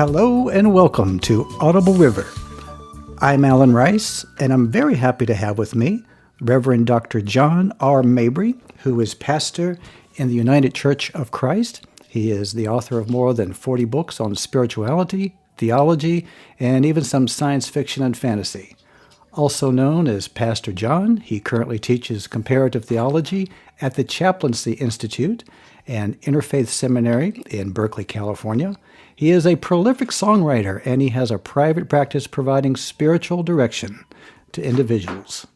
Hello and welcome to Audible River. I'm Alan Rice, and I'm very happy to have with me Reverend Dr. John R. Mabry, who is pastor in the United Church of Christ. He is the author of more than 40 books on spirituality, theology, and even some science fiction and fantasy. Also known as Pastor John, he currently teaches comparative theology at the Chaplaincy Institute and Interfaith Seminary in Berkeley, California. He is a prolific songwriter, and he has a private practice providing spiritual direction to individuals.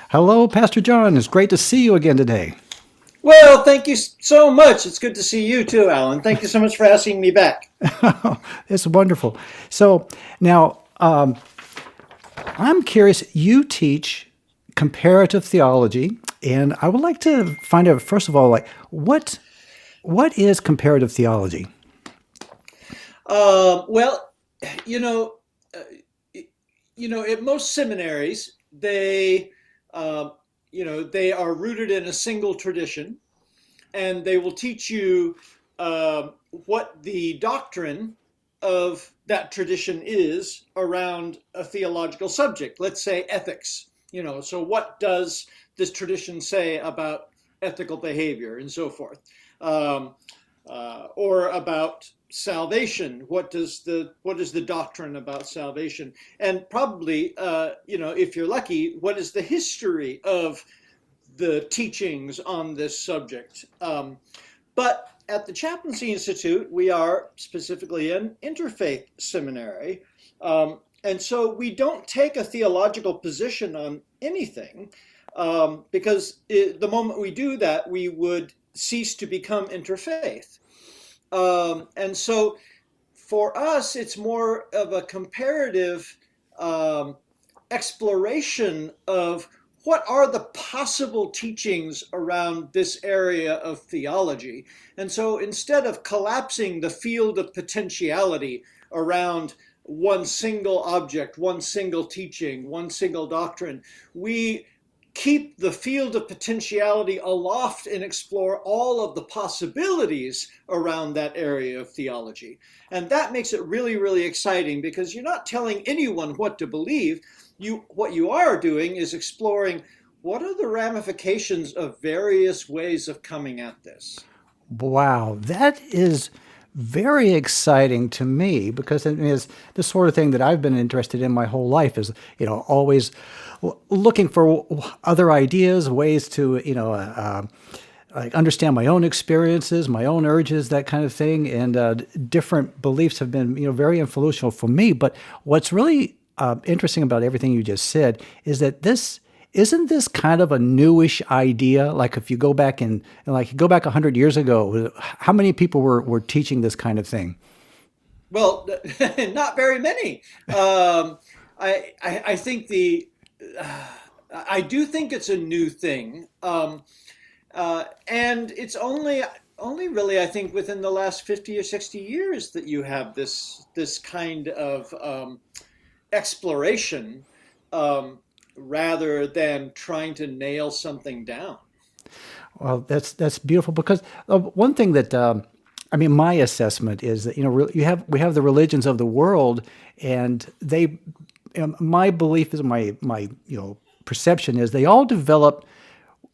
Hello, Pastor John. It's great to see you again today. Well, thank you so much. It's good to see you too, Alan. Thank you so much for asking me back. It's wonderful. So now, I'm curious, you teach comparative theology, and I would like to find out, first of all, what is comparative theology? Well, at most seminaries, they are rooted in a single tradition, and they will teach you what the doctrine of that tradition is around a theological subject. Let's say ethics. So what does this tradition say about ethical behavior and so forth, or about salvation? What is the doctrine about salvation? And probably, if you're lucky, what is the history of the teachings on this subject? But at the Chaplaincy Institute, we are specifically an Interfaith Seminary. And so we don't take a theological position on anything, because the moment we do that, we would cease to become interfaith. And so for us, it's more of a comparative exploration of what are the possible teachings around this area of theology. And so instead of collapsing the field of potentiality around one single object, one single teaching, one single doctrine, we keep the field of potentiality aloft and explore all of the possibilities around that area of theology. And that makes it really, really exciting, because you're not telling anyone what to believe. What you are doing is exploring what are the ramifications of various ways of coming at this. Wow, that is very exciting to me, because it is the sort of thing that I've been interested in my whole life, is, always looking for other ideas, ways to, understand my own experiences, my own urges, that kind of thing. And different beliefs have been, very influential for me. But what's really interesting about everything you just said is that isn't this kind of a newish idea? Like if you go back 100 years ago, how many people were teaching this kind of thing? Well, not very many. I think I do think it's a new thing, and it's only really, I think, within the last 50 or 60 years that you have this kind of exploration, rather than trying to nail something down. Well, that's beautiful, because one thing that my assessment is that we have the religions of the world, and they, my belief is, my perception is, they all developed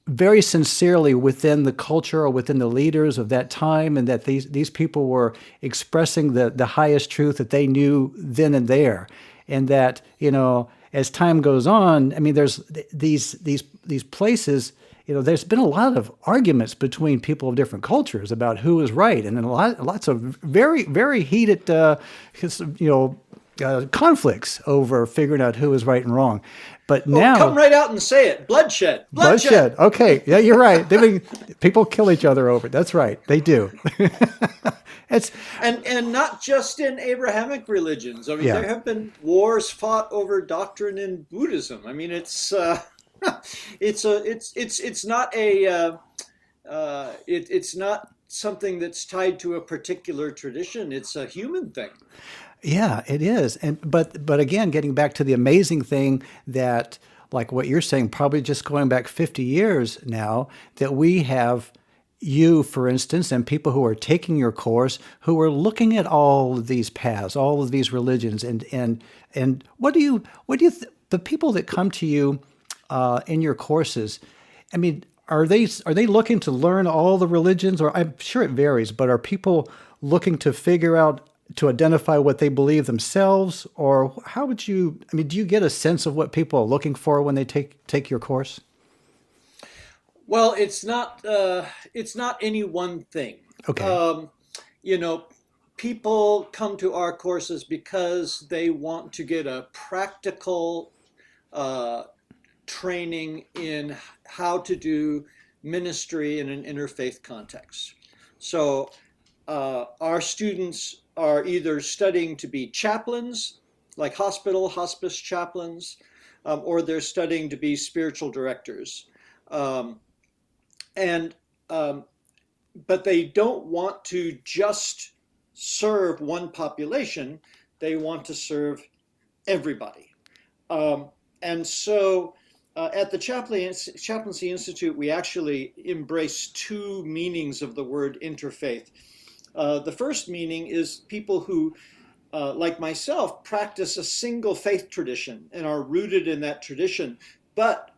very sincerely within the culture or within the leaders of that time, and that these people were expressing the highest truth that they knew then and there, and that as time goes on, there's these places. There's been a lot of arguments between people of different cultures about who is right, and then lots of very, very heated, conflicts over figuring out who is right and wrong. But now, come right out and say it: bloodshed. Bloodshed. Okay, yeah, you're right. People kill each other over it. That's right, they do. And not just in Abrahamic religions. There have been wars fought over doctrine in Buddhism. It's not something that's tied to a particular tradition. It's a human thing. Yeah, it is. But again, getting back to the amazing thing that, like what you're saying, probably just going back 50 years now, that we have you, for instance, and people who are taking your course, who are looking at all of these paths, all of these religions, and the people that come to you in your courses? I mean, are they looking to learn all the religions, or I'm sure it varies, but are people looking to figure out to identify what they believe themselves, or how would you? I mean, do you get a sense of what people are looking for when they take your course? Well, it's not any one thing. Okay. Um, you know, People come to our courses because they want to get a practical uh, training in how to do ministry in an interfaith context. So our students are either studying to be chaplains, like hospice chaplains, or they're studying to be spiritual directors. Um, and um, but they don't want to just serve one population. They want to serve everybody. Um, and so at the Chaplaincy Institute, we actually embrace two meanings of the word interfaith. The first meaning is people who, like myself, practice a single faith tradition and are rooted in that tradition, but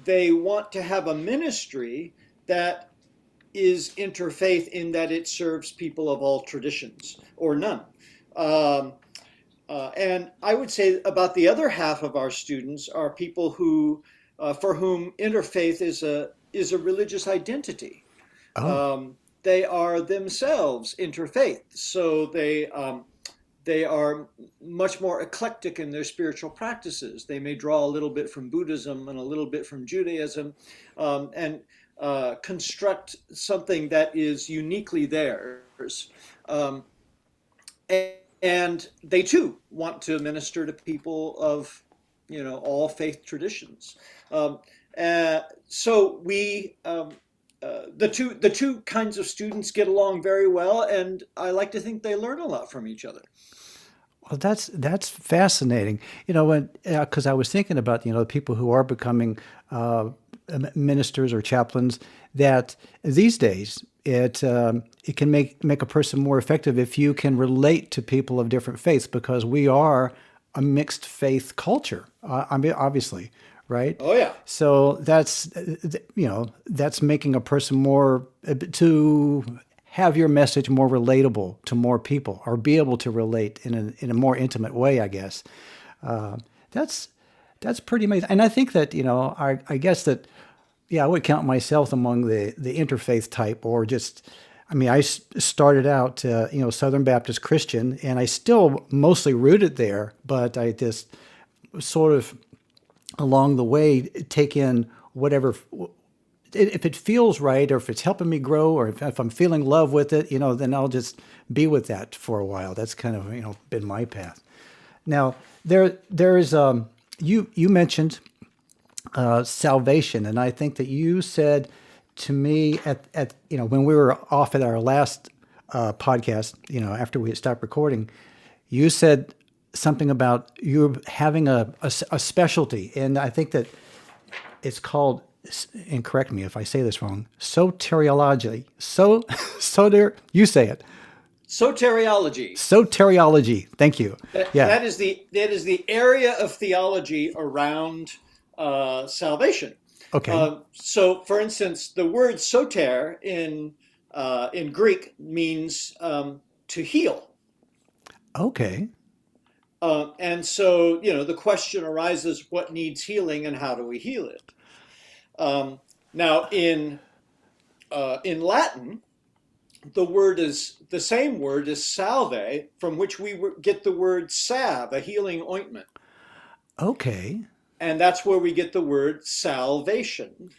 they want to have a ministry that is interfaith in that it serves people of all traditions or none. Um, and I would say about the other half of our students are people for whom interfaith is a religious identity. Oh, They are themselves interfaith, so they are much more eclectic in their spiritual practices. They may draw a little bit from Buddhism and a little bit from Judaism, and construct something that is uniquely theirs. Um, and they too want to minister to people of, all faith traditions. Um, so the two kinds of students get along very well, and I like to think they learn a lot from each other. well, that's fascinating. When because I was thinking about people who are becoming ministers or chaplains, that these days it can make a person more effective if you can relate to people of different faiths, because we are a mixed faith culture. I mean, obviously, right? Oh yeah. So that's making a person more to have your message more relatable to more people, or be able to relate in a more intimate way, I guess. Uh, that's that's pretty amazing. And I think that, I guess that, yeah, I would count myself among the interfaith type, or just, I mean, started out, Southern Baptist Christian, and I still mostly rooted there, but I just sort of along the way take in whatever, if it feels right, or if it's helping me grow, or if I'm feeling love with it, then I'll just be with that for a while. That's kind of, been my path. Now, there is you mentioned salvation, and I think that you said to me at when we were off at our last podcast, after we had stopped recording, you said something about you having a specialty, and I think that it's called, and correct me if I say this wrong, soteriology. You say it. Soteriology. Soteriology. Thank you. That, Yeah. that is the area of theology around salvation. Okay. So, for instance, the word soter in Greek means to heal. Okay. And so, the question arises: what needs healing, and how do we heal it? Now, in Latin, the same word is salve, from which we get the word salve, a healing ointment. Okay. And that's where we get the word salvation.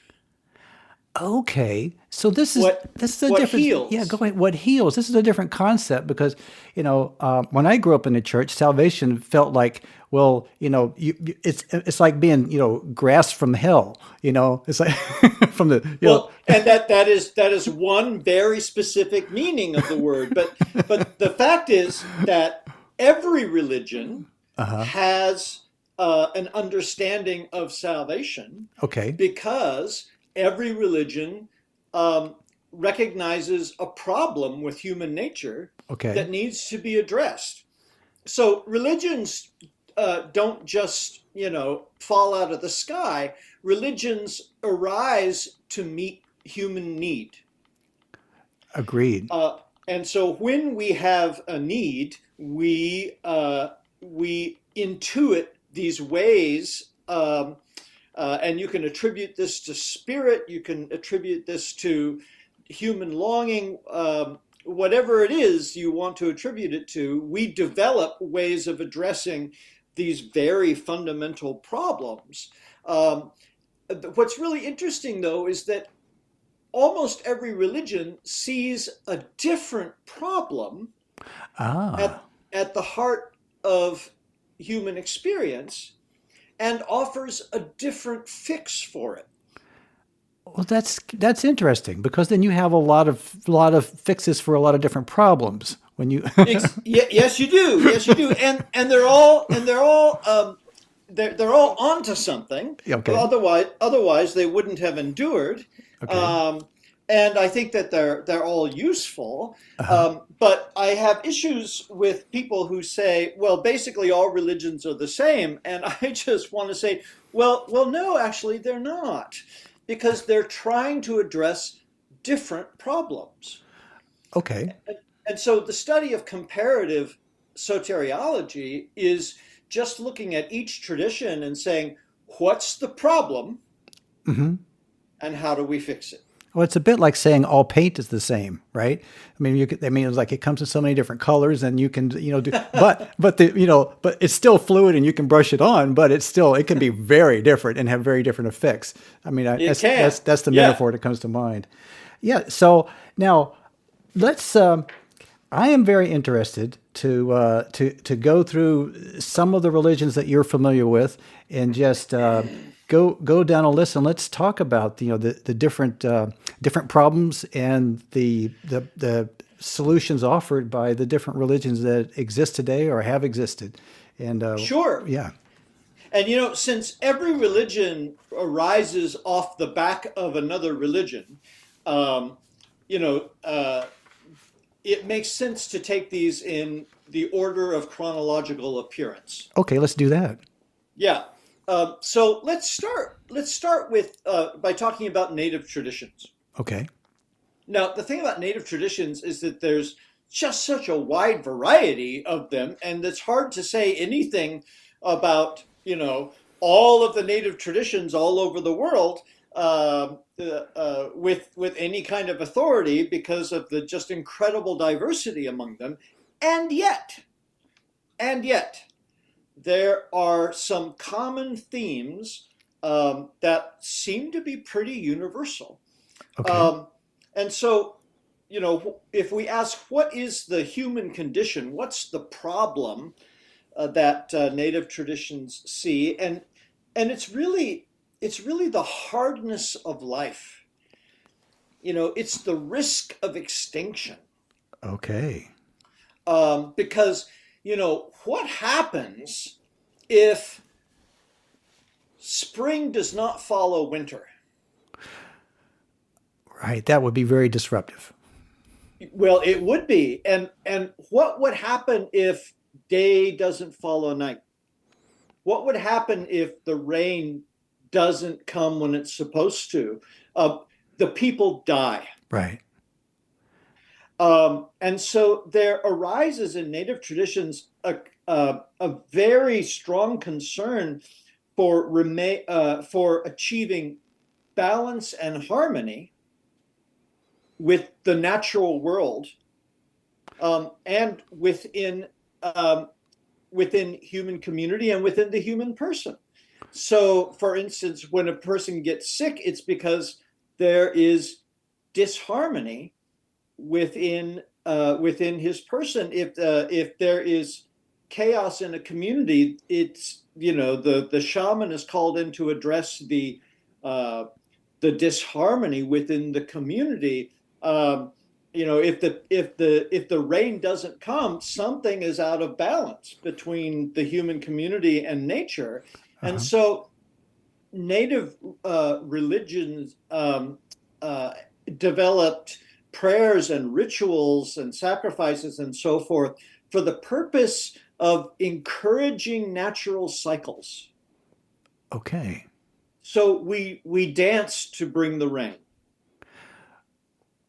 Okay. So this is What this is a what different. Yeah, go heals? ahead. What heals? This is a different concept, because when I grew up in the church, salvation felt like, well, it's like being grasped from hell. It's like from the Well, and that is one very specific meaning of the word, but the fact is that every religion Uh-huh. has an understanding of salvation, Okay. because every religion um, recognizes a problem with human nature Okay. that needs to be addressed. So religions don't just, fall out of the sky. Religions arise to meet human need. Agreed. And so when we have a need, we intuit these ways, and you can attribute this to spirit. You can attribute this to human longing. Whatever it is you want to attribute it to, we develop ways of addressing these very fundamental problems. What's really interesting, though, is that almost every religion sees a different problem Ah. at the heart of human experience and offers a different fix for it. Well, that's interesting, because then you have a lot of fixes for a lot of different problems when you. Yes, you do. Yes, you do. And they're all they're all onto something. Okay. Otherwise they wouldn't have endured. Okay. And I think that they're all useful. Uh-huh. But I have issues with people who say, well, basically all religions are the same. And I just want to say, well, no, actually they're not, because they're trying to address different problems. Okay. And so the study of comparative soteriology is just looking at each tradition and saying, what's the problem Hmm. and how do we fix it? Well, it's a bit like saying all paint is the same, right? I mean, it's like it comes in so many different colors, and you can, do, but it's still fluid, and you can brush it on, but it can be very different and have very different effects. I mean, It can. that's the Yeah. metaphor that comes to mind. Yeah. So now let's. I am very interested to go through some of the religions that you're familiar with, and just go down a list, and let's talk about the different problems and the solutions offered by the different religions that exist today or have existed. And Sure. yeah. And since every religion arises off the back of another religion, um, you know, uh, it makes sense to take these in the order of chronological appearance. Okay, let's do that. Yeah. So let's start. Let's start with by talking about native traditions. Okay. Now, the thing about native traditions is that there's just such a wide variety of them, and it's hard to say anything about, all of the native traditions all over the world with any kind of authority because of the just incredible diversity among them. And yet, there are some common themes that seem to be pretty universal. Okay. Um, and so, if we ask what is the human condition, what's the problem that native traditions see, and it's really the hardness of life. It's the risk of extinction, Okay. because what happens if spring does not follow winter? Right. That would be very disruptive. Well, it would be. And what would happen if day doesn't follow night? What would happen if the rain doesn't come when it's supposed to? The people die. Right. And so there arises in native traditions a very strong concern for achieving balance and harmony with the natural world, and within human community and within the human person. So, for instance, when a person gets sick, it's because there is disharmony within his person. If there is chaos in a community, it's the shaman is called in to address the disharmony within the community. If the rain doesn't come, something is out of balance between the human community and nature. And Uh-huh. so native religions developed prayers and rituals and sacrifices and so forth for the purpose of encouraging natural cycles. Okay. So we dance to bring the rain.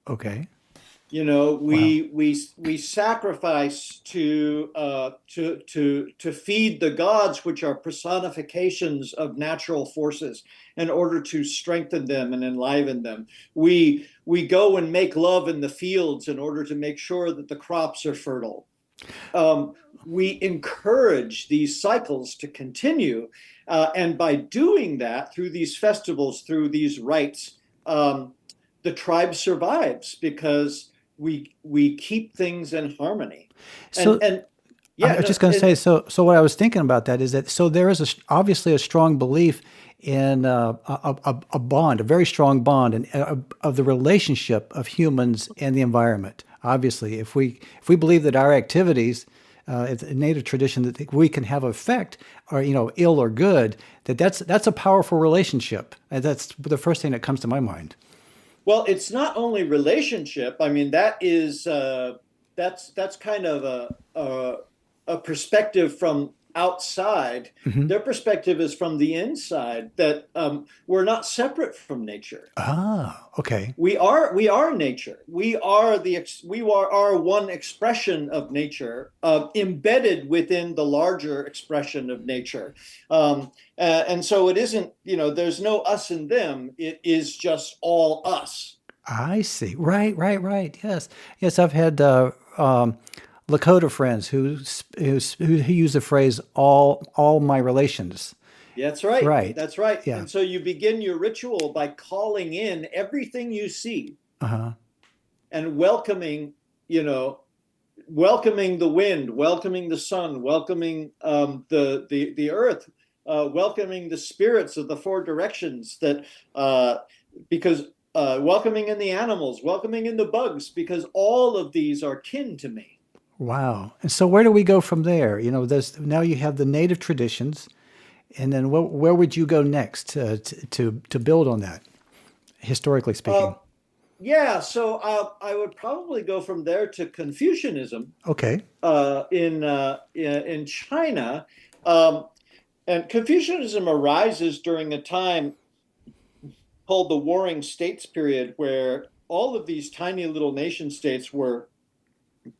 Okay. You know, Wow. we sacrifice to feed the gods, which are personifications of natural forces, in order to strengthen them and enliven them. We go and make love in the fields in order to make sure that the crops are fertile. We encourage these cycles to continue, and by doing that through these festivals, through these rites, the tribe survives because we keep things in harmony. So And I yeah, was no, just going to say, so what I was thinking about that is that so there is obviously a strong belief in a bond, a very strong bond, and of the relationship of humans and the environment. Obviously, if we believe that our activities, it's a native tradition that we can have effect, or ill or good, that's a powerful relationship, and that's the first thing that comes to my mind. well, it's not only relationship. I mean, that's kind of a perspective from outside. Hmm. Their perspective is from the inside, that we're not separate from nature. Ah, okay. We are nature. We are one expression of nature, embedded within the larger expression of nature. And so it isn't, there's no us and them. It is just all us. I see. Right, right, right. Yes, yes. I've had Lakota friends who use the phrase "all my relations." That's right. Right. That's right. Yeah. And so you begin your ritual by calling in everything you see Uh huh. and welcoming the wind, welcoming the sun, welcoming the earth, welcoming the spirits of the four directions, that because welcoming in the animals, welcoming in the bugs, because all of these are kin to me. Wow. And so where do we go from there? There's now you have the native traditions, and then where would you go next to build on that, historically Uh, speaking? yeah, so I would probably go from there to Confucianism Okay. in China. Um, and Confucianism arises during a time called the Warring States period, where all of these tiny little nation states were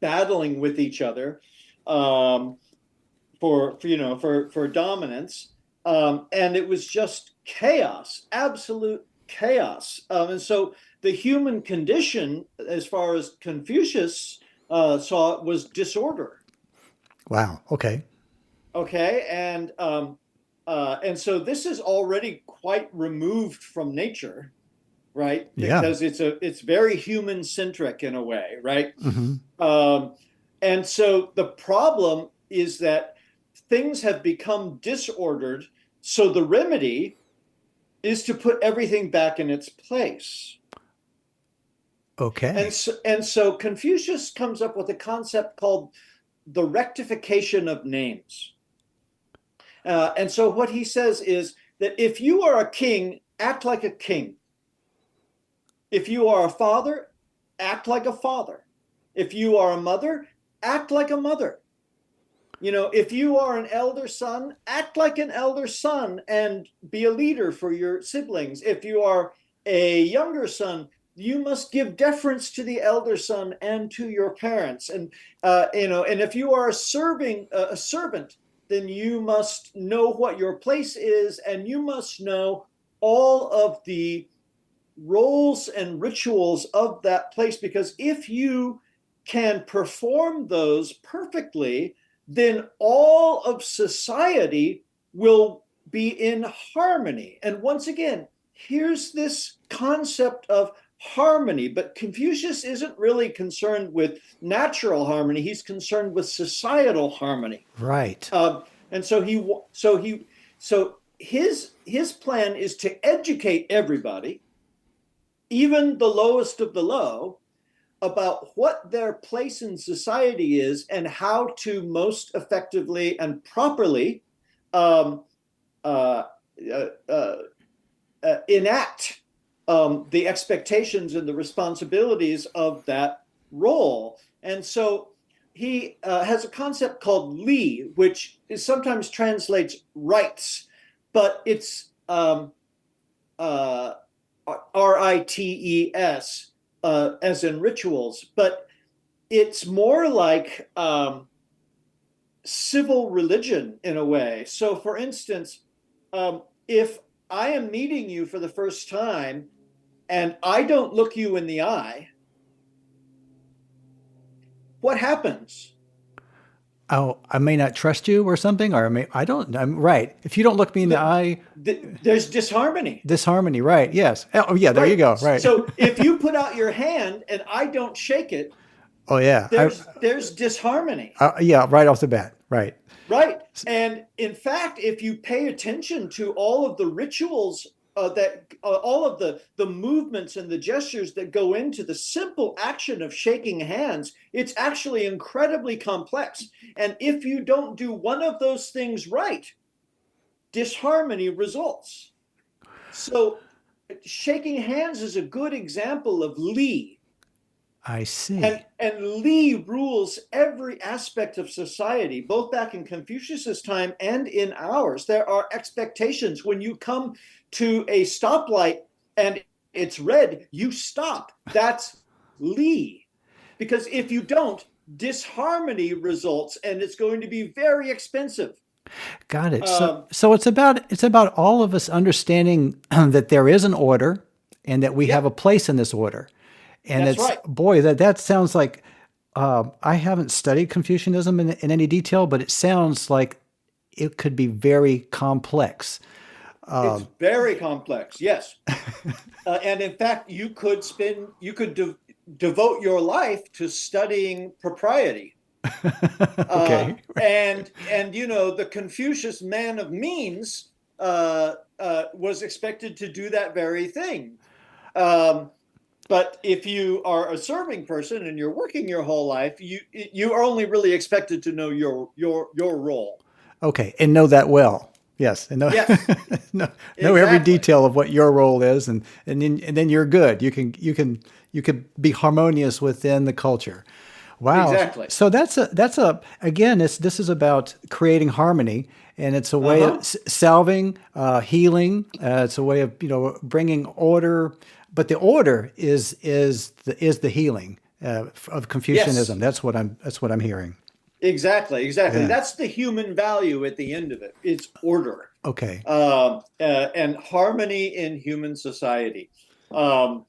battling with each other, um, for dominance, and it was just chaos, absolute chaos. And so the human condition, as far as Confucius saw it, was disorder. Wow. Okay. Okay, and so this is already quite removed from nature, right? Yeah. Because it's very human centric in a way, right? Hmm. Um, and so the problem is that things have become disordered. So the remedy is to put everything back in its place. And Okay. so Confucius comes up with a concept called the rectification of names. And so what he says is that if you are a king, act like a king. If you are a father, act like a father. If you are a mother, act like a mother. If you are an elder son, act like an elder son and be a leader for your siblings. If you are a younger son, you must give deference to the elder son and to your parents. And if you are a servant, then you must know what your place is, and you must know all of the roles and rituals of that place, because if you can perform those perfectly, then all of society will be in harmony. And once again, here's this concept of harmony, but Confucius isn't really concerned with natural harmony, he's concerned with societal harmony. Right. And so his plan is to educate everybody, even the lowest of the low, about what their place in society is and how to most effectively and properly um, uh, uh, enact the expectations and the responsibilities of that role. And so he has a concept called li, which is sometimes translates rights, but it's rites, as in rituals, but it's more like civil religion in a way. So, for instance, if I am meeting you for the first time and I don't look you in the eye, what happens? Oh, I may not trust you or something, or I don't. I'm right. If you don't look me in the eye, There's disharmony. disharmony. Right? Yes. Oh, yeah. There you Right. go. Right. So if you put out your hand and I don't shake it, Oh, yeah. there's disharmony. Yeah. Right off the bat. Right. Right. And in fact, if you pay attention to all of the rituals all of the movements and the gestures that go into the simple action of shaking hands, it's actually incredibly complex. And if you don't do one of those things right, disharmony results. So shaking hands is a good example of li. I see. And li rules every aspect of society, both back in Confucius's time and in ours. There are expectations. When you come to a stoplight and it's red, you stop. That's li. Because if you don't, disharmony results, and it's going to be very expensive. Got it. So it's about all of us understanding that there is an order and that we have a place in this order. And That's it's right. boy, that sounds like I haven't studied Confucianism in any detail, but it sounds like it could be very complex. It's very complex, yes. And in fact, you could devote your life to studying propriety. Okay. And you know, the Confucius man of means was expected to do that very thing. But if you are a serving person and you're working your whole life, you are only really expected to know your role. Okay, and know that well. Yes, and know Yes, know every exactly. detail of what your role is, and then you're good. You can be harmonious within the culture. Wow. Exactly. So that's a again. This is about creating harmony, and it's a way of Uh-huh. salving, healing. It's a way of bringing order, but the order is the healing of Confucianism. Yes, That's what I'm hearing. exactly. Yeah. That's the human value at the end of it. It's order, Okay. and harmony in human society. Um,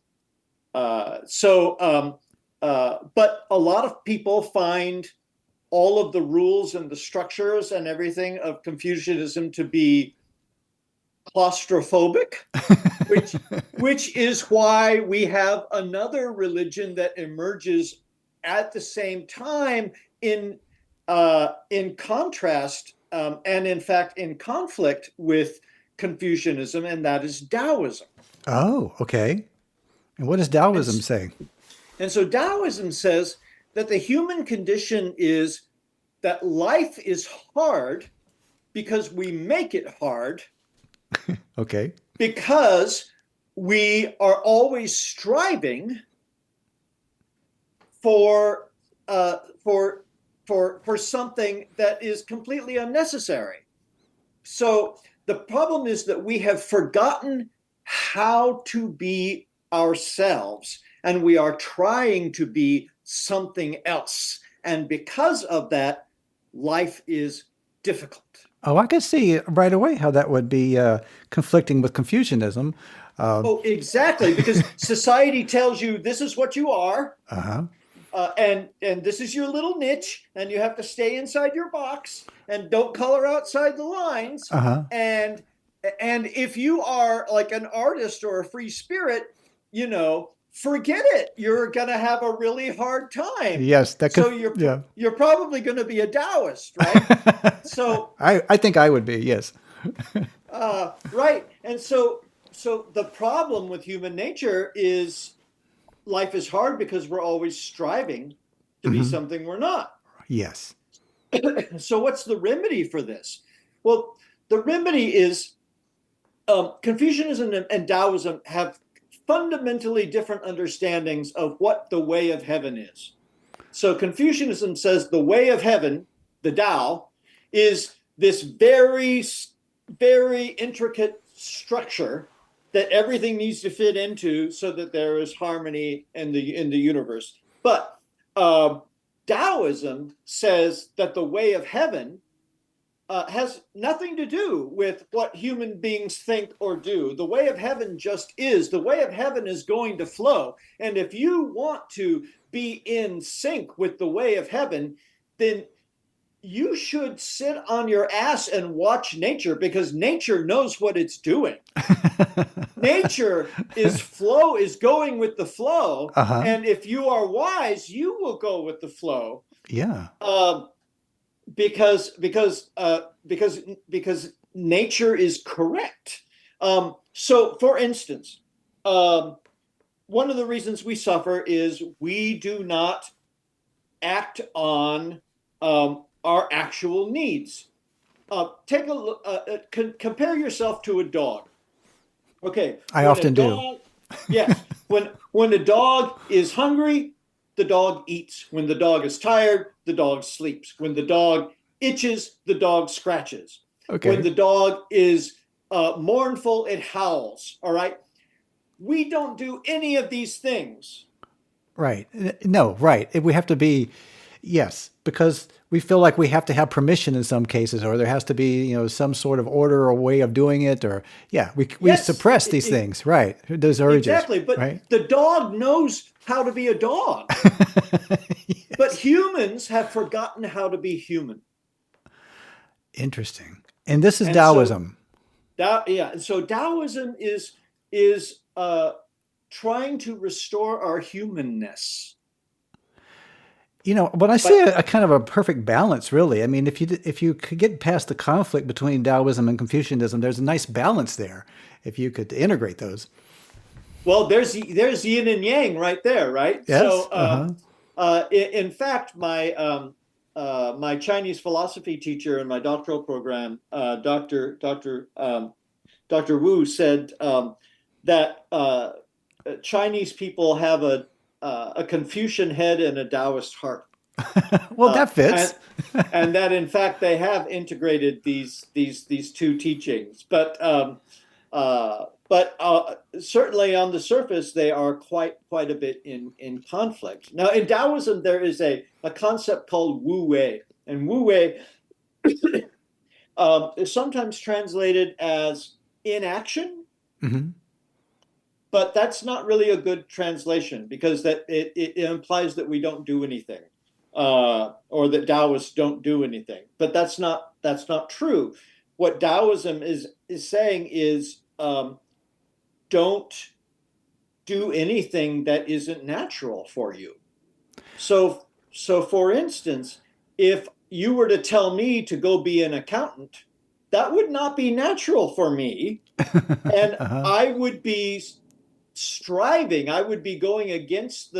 but a lot of people find all of the rules and the structures and everything of Confucianism to be claustrophobic, which which is why we have another religion that emerges at the same time in contrast, and in fact in conflict with Confucianism, and that is Taoism. Oh, okay. And what does And Taoism say? and so Taoism says that the human condition is that life is hard because we make it hard, Okay. because we are always striving for uh, for for something that is completely unnecessary. So the problem is that we have forgotten how to be ourselves, and we are trying to be something else. And because of that, life is difficult. Oh, I can see right away how that would be conflicting with Confucianism. Oh, exactly, because society tells you this is what you are, Uh huh. and this is your little niche, and you have to stay inside your box and don't color outside the lines. Uh huh. And and if you are like an artist or a free spirit, forget it. You're gonna have a really hard time. Yes, that could. So you're Yeah. you're probably going to be a Taoist, right? So I think I would be. Yes. right, and so the problem with human nature is life is hard because we're always striving to be Hmm. something we're not. Yes. So what's the remedy for this? Well, the remedy is Confucianism and Taoism have fundamentally different understandings of what the way of heaven is. So Confucianism says the way of heaven, the Tao, is this very, very intricate structure that everything needs to fit into so that there is harmony in the universe. But Taoism says that the way of heaven has nothing to do with what human beings think or do. The way of heaven just is. The way of heaven is going to flow. And if you want to be in sync with the way of heaven, then you should sit on your ass and watch nature, because nature knows what it's doing. Nature is going with the flow. Uh-huh. And if you are wise, you will go with the flow. Yeah. Because nature is correct. So, for instance, one of the reasons we suffer is we do not act on our actual needs. Take a look. Compare yourself to a dog. Okay. I often do. Yes. When a dog is hungry, the dog eats. When the dog is tired, the dog sleeps. When the dog itches, the dog scratches. Okay. When the dog is mournful, it howls. All right. We don't do any of these things. Right. No, right. We have to be, yes, because we feel like we have to have permission in some cases, or there has to be, some sort of order or way of doing it, or we Yes, suppress these things, right? Those urges. Exactly. But right? the dog knows how to be a dog. Yes. But humans have forgotten how to be human. Interesting. And this is And Taoism. So Taoism is trying to restore our humanness. When I say a kind of a perfect balance, really, I mean, if you could get past the conflict between Taoism and Confucianism, there's a nice balance there. If you could integrate those. Well, there's yin and yang right there, right? Yes. So, in fact, my Chinese philosophy teacher in my doctoral program, Dr. Wu, said that Chinese people have a Confucian head and a Taoist heart. Well, that fits. And that, in fact, they have integrated these two teachings, but certainly on the surface they are quite a bit in conflict. Now, in Taoism, there is a concept called Wu Wei, and Wu Wei is sometimes translated as inaction. Mm-hmm. But that's not really a good translation, because that it implies that we don't do anything, or that Taoists don't do anything. But that's not true. What Taoism is saying is, don't do anything that isn't natural for you. So for instance, if you were to tell me to go be an accountant, that would not be natural for me, and I would be striving. I would be going against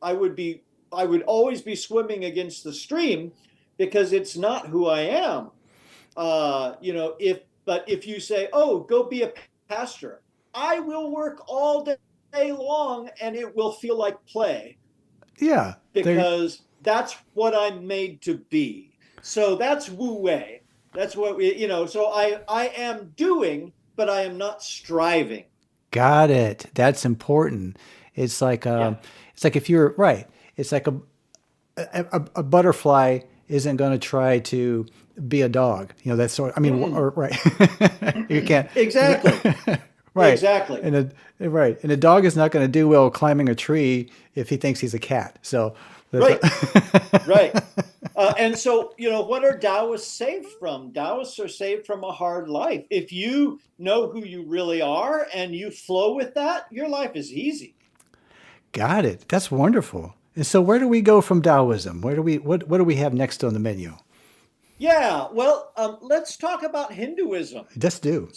I would always be swimming against the stream, because it's not who I am. If you say, oh, go be a pastor, I will work all day long and it will feel like play. Yeah. Because that's what I'm made to be. So that's Wu Wei. That's what so I am doing, but I am not striving. Got it. That's important. It's like if you're right. It's like a butterfly isn't going to try to be a dog. That sort. I mean, or, right? You can't exactly. Right. Exactly. And a dog is not going to do well climbing a tree if he thinks he's a cat. So. Right. Right. And so, what are Taoists saved from? Taoists are saved from a hard life. If you know who you really are and you flow with that, your life is easy. Got it. That's wonderful. And so where do we go from Taoism? What do we have next on the menu? Yeah, well, let's talk about Hinduism. Let's do.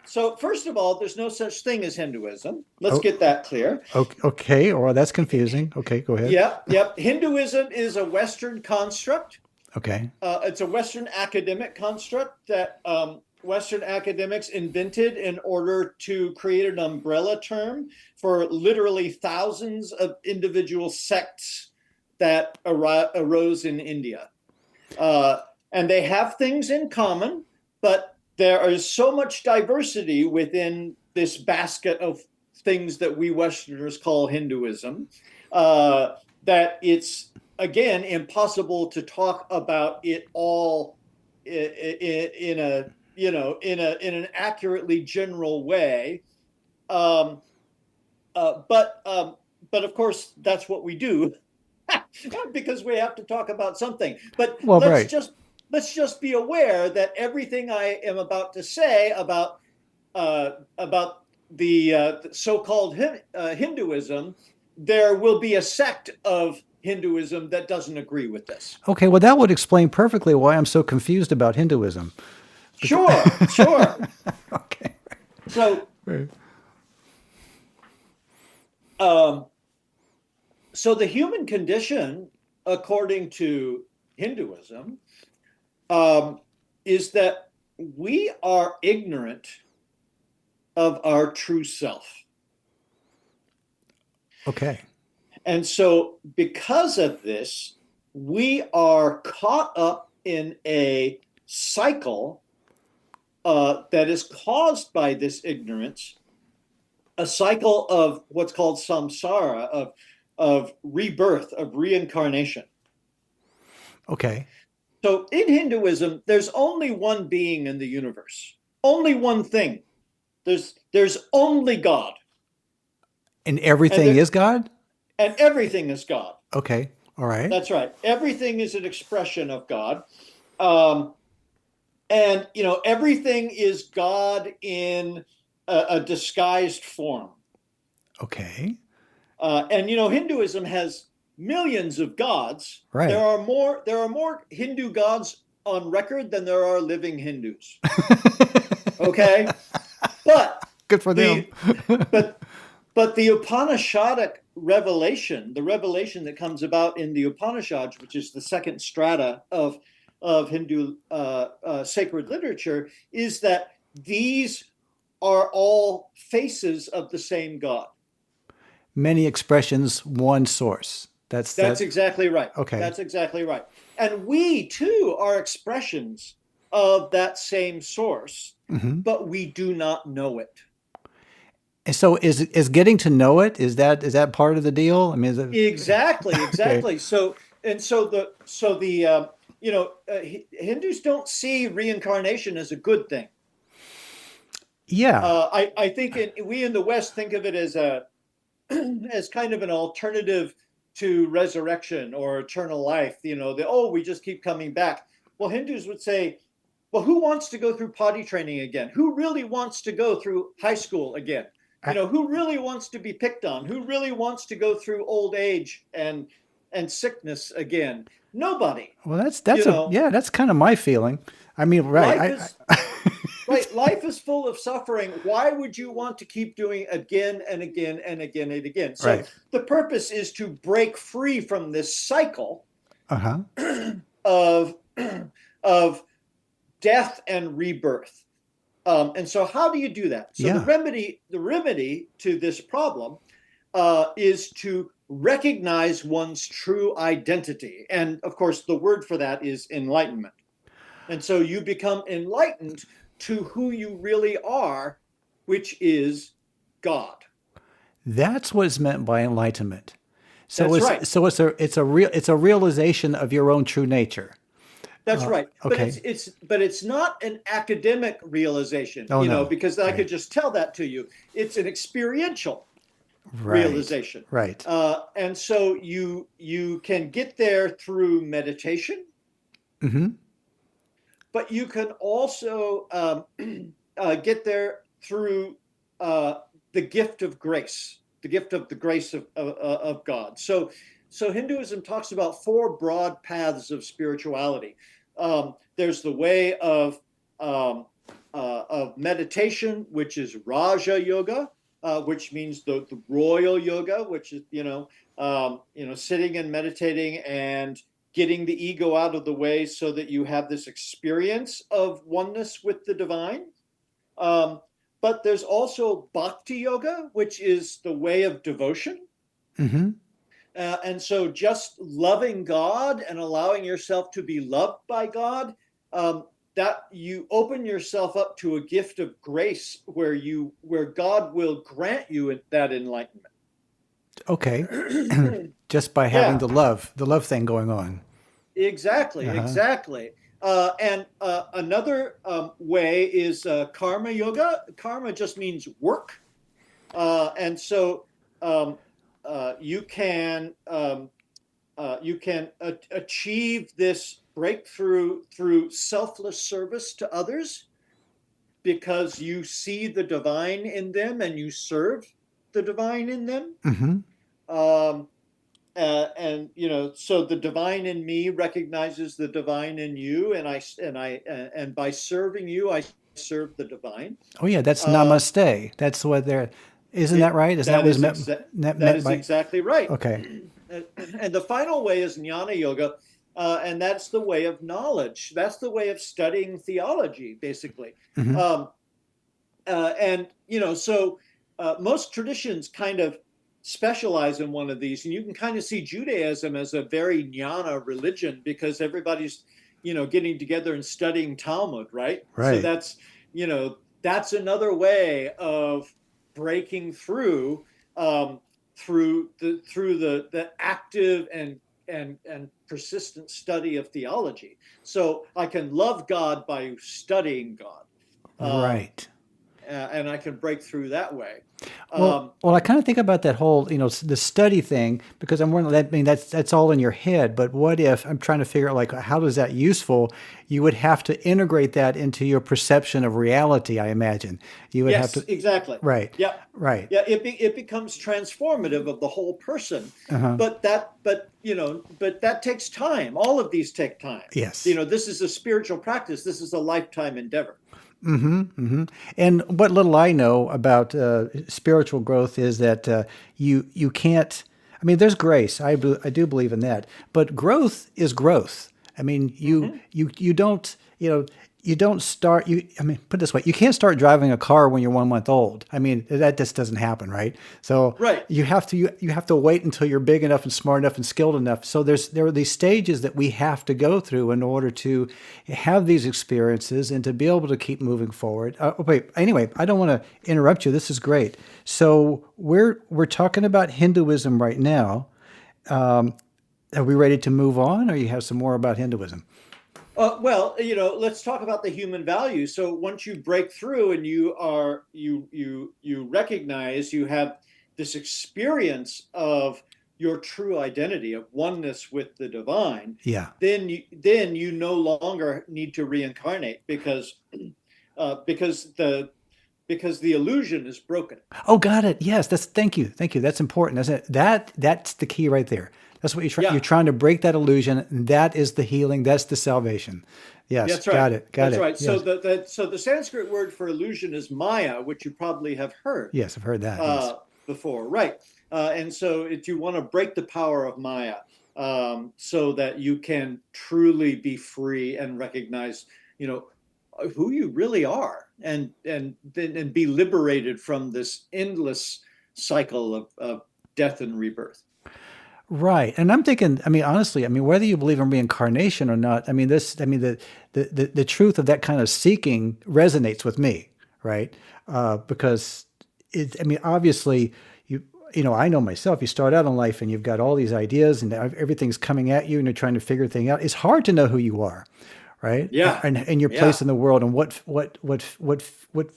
So first of all, there's no such thing as Hinduism. Let's get that clear. Okay, or that's confusing. Okay, go ahead. Yep. Hinduism is a Western construct. Okay. It's a Western academic construct that Western academics invented in order to create an umbrella term for literally thousands of individual sects that arose in India. And they have things in common, but there is so much diversity within this basket of things that we Westerners call Hinduism, that it's, again, impossible to talk about it all in an accurately general way. But of course, that's what we do because we have to talk about something. But Well, right. let's just be aware that everything I am about to say about the so-called Hinduism, there will be a sect of Hinduism that doesn't agree with this. Okay, well, that would explain perfectly why I'm so confused about Hinduism. Sure. Okay. So, Right. So the human condition, according to Hinduism, is that we are ignorant of our true self. Okay. And so because of this, we are caught up in a cycle that is caused by this ignorance, a cycle of what's called samsara, of rebirth, of reincarnation. Okay. So in Hinduism, there's only one being in the universe, only one thing. There's only God. And everything is God? And everything is God. Okay. All right. That's right. Everything is an expression of God. And, everything is God in a disguised form. Okay. And, Hinduism has millions of gods. Right. There are more Hindu gods on record than there are living Hindus. Okay? But good for them. But the Upanishadic revelation, the revelation that comes about in the Upanishads, which is the second strata of Hindu sacred literature, is that these are all faces of the same God. Many expressions, one source. That's exactly right. Okay. That's exactly right. And we too are expressions of that same source, but we do not know it. And so is getting to know it, is that part of the deal? I mean, Exactly. Okay. So the Hindus don't see reincarnation as a good thing. Yeah. I think we in the West think of it as as kind of an alternative to resurrection or eternal life. We just keep coming back. Well, Hindus would say, well, who wants to go through potty training again? Who really wants to go through high school again? Who really wants to be picked on? Who really wants to go through old age and sickness again? Nobody. Well, that's kind of my feeling. I mean, right. Right. Life is full of suffering. Why would you want to keep doing again and again and again and again? So Right. the purpose is to break free from this cycle of death and rebirth. And so how do you do that? So the remedy to this problem is to recognize one's true identity. And of course, the word for that is enlightenment. And so you become enlightened to who you really are, which is God. That's what's meant by enlightenment. So That's right. So it's a realization of your own true nature. That's right. Okay. But it's not an academic realization, no. because I could just tell that to you. It's an experiential realization. Right. And so you can get there through meditation. But you can also get there through the gift of grace, the gift of the grace of God. So Hinduism talks about four broad paths of spirituality. There's the way of meditation, which is Raja Yoga, which means the royal yoga, which is sitting and meditating and getting the ego out of the way so that you have this experience of oneness with the divine. But there's also bhakti yoga, which is the way of devotion. Mm-hmm. And so just loving God and allowing yourself to be loved by God, that you open yourself up to a gift of grace where God will grant you that enlightenment. Okay. Just by having Yeah, the love thing going on. exactly, Uh-huh. exactly. And another way is karma yoga. Karma just means work. And so um, you can achieve this breakthrough through selfless service to others because you see the divine in them and you serve the divine in them. Mm-hmm. Um, and so the divine in me recognizes the divine in you, and by serving you, I serve the divine. Oh yeah, that's Uh, namaste. That's what they're. Isn't that it right? Isn't that that what is is meant, exa- meant, that meant is by? exactly right. Okay. And the final way is jnana yoga, and that's the way of knowledge. That's the way of studying theology, basically. Mm-hmm. Um, and so most traditions kind of specialize in one of these, and you can kind of see Judaism as a very jnana religion because everybody's getting together and studying Talmud, right? So Right. that's another way of breaking through, through the active and persistent study of theology. So I can love God by studying God. Um, Right. and I can break through that way. Well, Um, well, I kind of think about that whole, the study thing because I'm wondering that. I mean, that's all in your head. But what if I'm trying to figure out like how is that useful? You would have to integrate that into your perception of reality. I imagine you would have yes, to. exactly. Right. Yeah, Right. yeah. It becomes transformative of the whole person, Uh huh. but that takes time. All of these take time. Yes. This is a spiritual practice. This is a lifetime endeavor. Mm-hmm, mm-hmm. And what little I know about spiritual growth is that you can't. I mean, there's grace. I do believe in that, but growth is growth. I mean, Hmm. you don't you don't start you. I mean, put it this way: you can't start driving a car when you're 1 month old. I mean, that just doesn't happen, right? So Right. you have to wait until you're big enough and smart enough and skilled enough. So there are these stages that we have to go through in order to have these experiences and to be able to keep moving forward. Wait, anyway, I don't want to interrupt you. This is great. So we're talking about Hinduism right now. Are we ready to move on, or you have some more about Hinduism? Well, let's talk about the human value. So once you break through and you recognize you have this experience of your true identity of oneness with the divine, Yeah. then you no longer need to reincarnate uh, because the because the illusion is broken. Oh, got it. Yes, that's thank you. That's important, isn't it? That's the key right there. That's what you're Yeah, trying to break that illusion. And that is the healing. That's the salvation. Yes, that's right. got it. Got That's it. right. So Yes, the Sanskrit word for illusion is Maya, which you probably have heard yes, I've heard that. Yes. uh, before, right? And so if you want to break the power of Maya, so that you can truly be free and recognize, you know, who you really are, and be liberated from this endless cycle of death and rebirth. Right. And I'm thinking, I mean, honestly, I mean, whether you believe in reincarnation or not, I mean, the truth of that kind of seeking resonates with me, right? Because I mean, obviously, I know myself, you start out in life and you've got all these ideas and everything's coming at you and you're trying to figure things out. It's hard to know who you are, right? Yeah, And your place yeah. in the world and what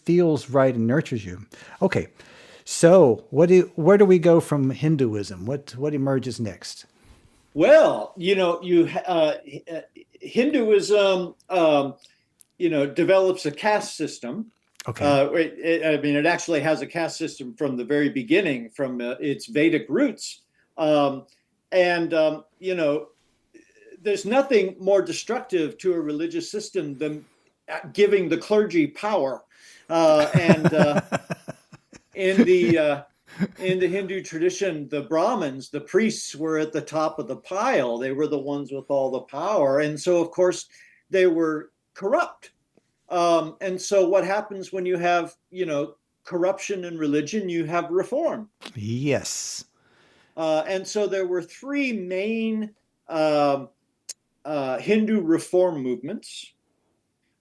feels right and nurtures you. Okay. So, where do we go from Hinduism? What emerges next? Well, Hinduism, develops a caste system. Okay. I mean, it actually has a caste system from the very beginning, from its Vedic roots. Um, and there's nothing more destructive to a religious system than giving the clergy power. And in the In the Hindu tradition, the Brahmins, the priests, were at the top of the pile. They were the ones with all the power. And so, of course, they were corrupt. And so what happens when you have, corruption in religion? You have reform. Yes. And so there were three main Hindu reform movements.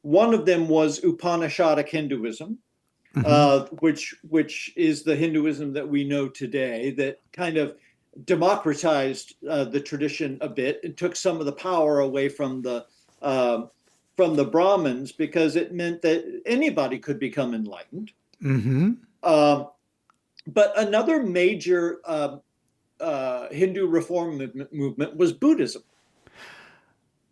One of them was Upanishadic Hinduism, which is the Hinduism that we know today, that kind of democratized the tradition a bit and took some of the power away from the Brahmins, because it meant that anybody could become enlightened. But another major Hindu reform movement was Buddhism.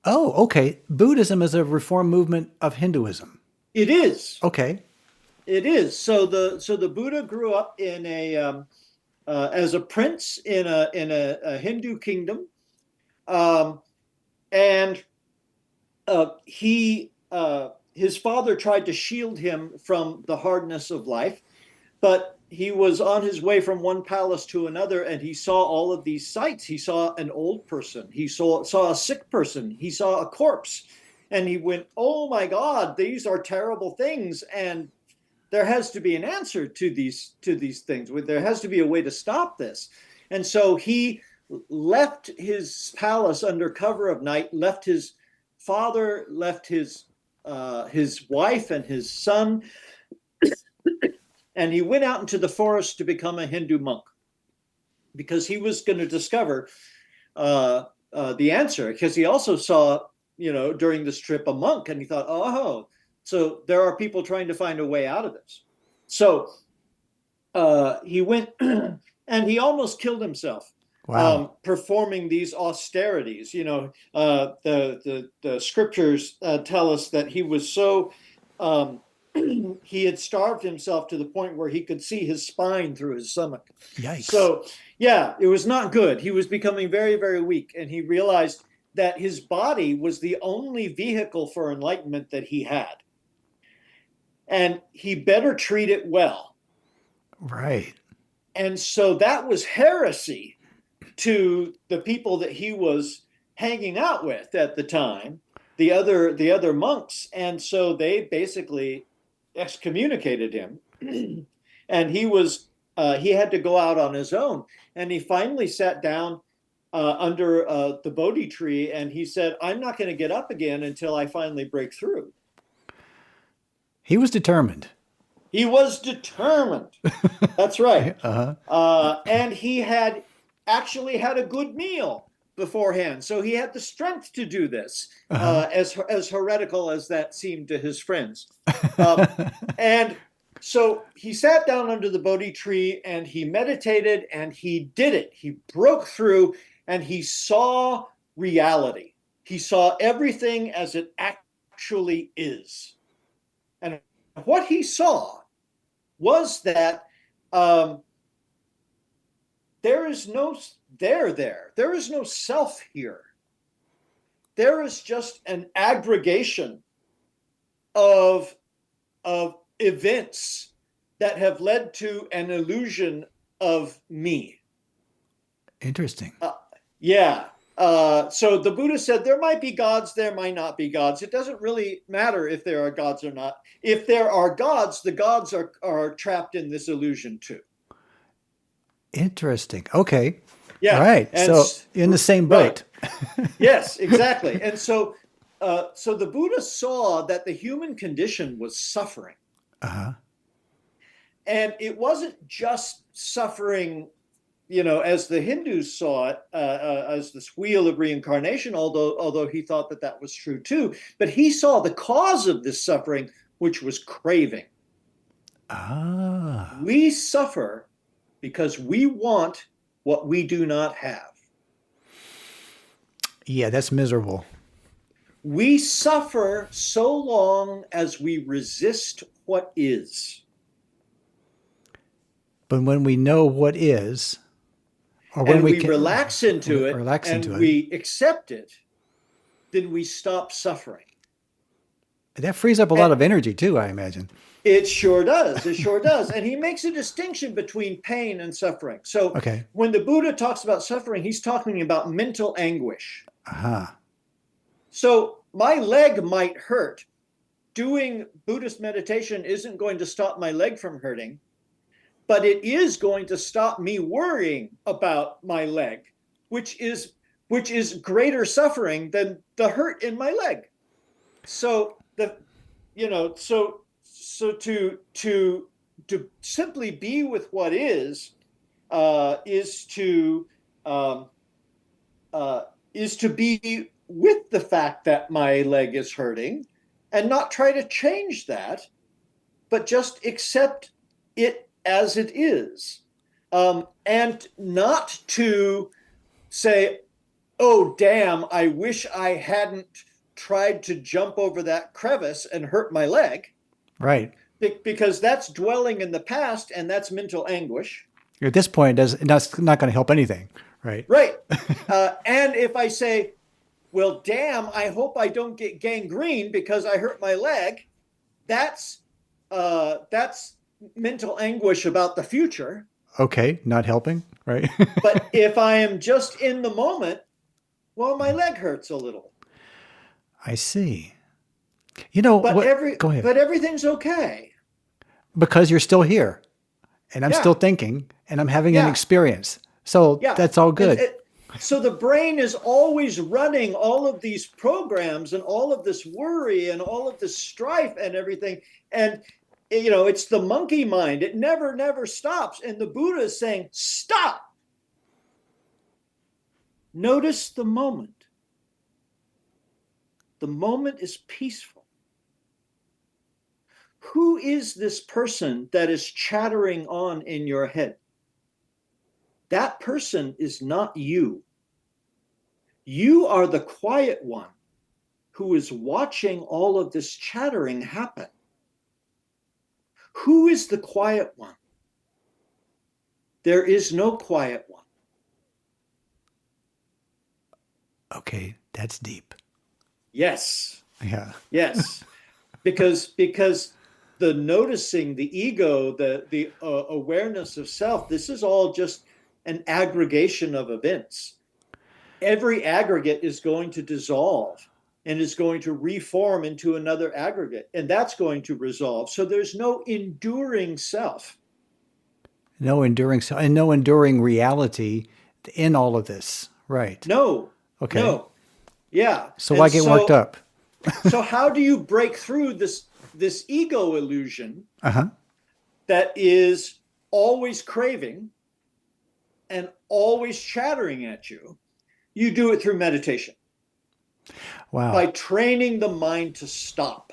Oh, okay. Buddhism is a reform movement of Hinduism. It is. Okay. It is. So the Buddha grew up in as a prince in a Hindu kingdom, and his father tried to shield him from the hardness of life, but he was on his way from one palace to another, and he saw all of these sights. He saw an old person. He saw a sick person. He saw a corpse, and he went, "Oh my God, these are terrible things, and there has to be an answer to these things. There has to be a way to stop this." And so he left his palace under cover of night, left his father, left his wife and his son, and he went out into the forest to become a Hindu monk, because he was going to discover the answer. Because he also saw, during this trip, a monk, and he thought, oh, so there are people trying to find a way out of this. So he went and he almost killed himself. Wow. Performing these austerities. The scriptures tell us that he was so he had starved himself to the point where he could see his spine through his stomach. Yikes. So yeah, it was not good. He was becoming very, very weak, and he realized that his body was the only vehicle for enlightenment that he had, and he better treat it well. Right. And so that was heresy to the people that he was hanging out with at the time, the other monks. And so they basically excommunicated him, and he had to go out on his own. And he finally sat down under the Bodhi tree, and he said, "I'm not going to get up again until I finally break through." He was determined. He was determined. That's right. And he had actually had a good meal beforehand, so he had the strength to do this, as heretical as that seemed to his friends. And so he sat down under the Bodhi tree, and he meditated, and he did it. He broke through, and he saw reality. He saw everything as it actually is. And what he saw was that there is no there. There is no self here. There is just an aggregation of events that have led to an illusion of me. Interesting. Yeah. So the Buddha said there might be gods, there might not be gods. It doesn't really matter if there are gods or not. If there are gods, the gods are trapped in this illusion too. Interesting. Okay. Yeah. Right. And so in the same boat. Right. Yes, exactly. And so the Buddha saw that the human condition was suffering. And it wasn't just suffering, as the Hindus saw it, as this wheel of reincarnation, although he thought that was true too. But he saw the cause of this suffering, which was craving. We suffer because we want what we do not have. Yeah, that's miserable. We suffer so long as we resist what is. But when we know what is, or when we relax into it and we accept it, then we stop suffering. That frees up a lot And of energy too, I imagine. it sure does. It sure does. And he makes a distinction between pain and suffering. So Okay. when the Buddha talks about suffering, he's talking about mental anguish. Aha. So my leg might hurt. Doing Buddhist meditation isn't going to stop my leg from hurting, but it is going to stop me worrying about my leg, which is greater suffering than the hurt in my leg. So the so to simply be with what is um, to be with the fact that my leg is hurting and not try to change that, but just accept it as it is, and not to say, oh damn, I wish I hadn't tried to jump over that crevice and hurt my leg, Right. because that's dwelling in the past and that's mental anguish. At this point, that's not going to help anything. Right. Right. And if I say, well, damn, I hope I don't get gangrene because I hurt my leg, that's mental anguish about the future. Okay. Not helping. Right. But if I am just in the moment, well, my leg hurts a little. I see. You know what? Go ahead. But everything's okay. Because you're still here, and I'm still Yeah. thinking, and I'm having an Yeah. experience. So Yeah. that's all good. So the brain is always running all of these programs and all of this worry and all of this strife and everything. And, it's the monkey mind. It never stops. And the Buddha is saying, stop. Notice the moment. The moment is peaceful. Who is this person that is chattering on in your head? That person is not you. You are the quiet one who is watching all of this chattering happen. Who is the quiet one? There is no quiet one. Okay, that's deep. Yes. Yeah. Yes. Because the noticing, the ego, the awareness of self, this is all just an aggregation of events. Every aggregate is going to dissolve and is going to reform into another aggregate, and that's going to resolve. So there's no enduring self. No enduring, and no enduring reality in all of this. Right. No, Okay. no. Yeah. So why And get worked up? so how do you break through this ego illusion Uh-huh. that is always craving and always chattering at you? You do it through meditation, by Wow. training the mind to stop.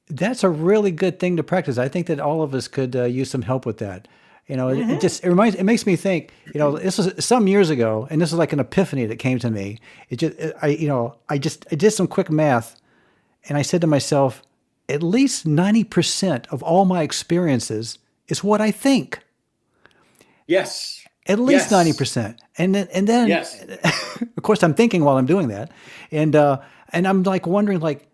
That's a really good thing to practice. I think that all of us could use some help with that. Mm-hmm. It makes me think, this was some years ago, and this was like an epiphany that came to me. I did some quick math, and I said to myself, at least 90% of all my experiences is what I think. Yes. At least Yes. 90%. And then Yes. of course I'm thinking while I'm doing that. And I'm like wondering, like,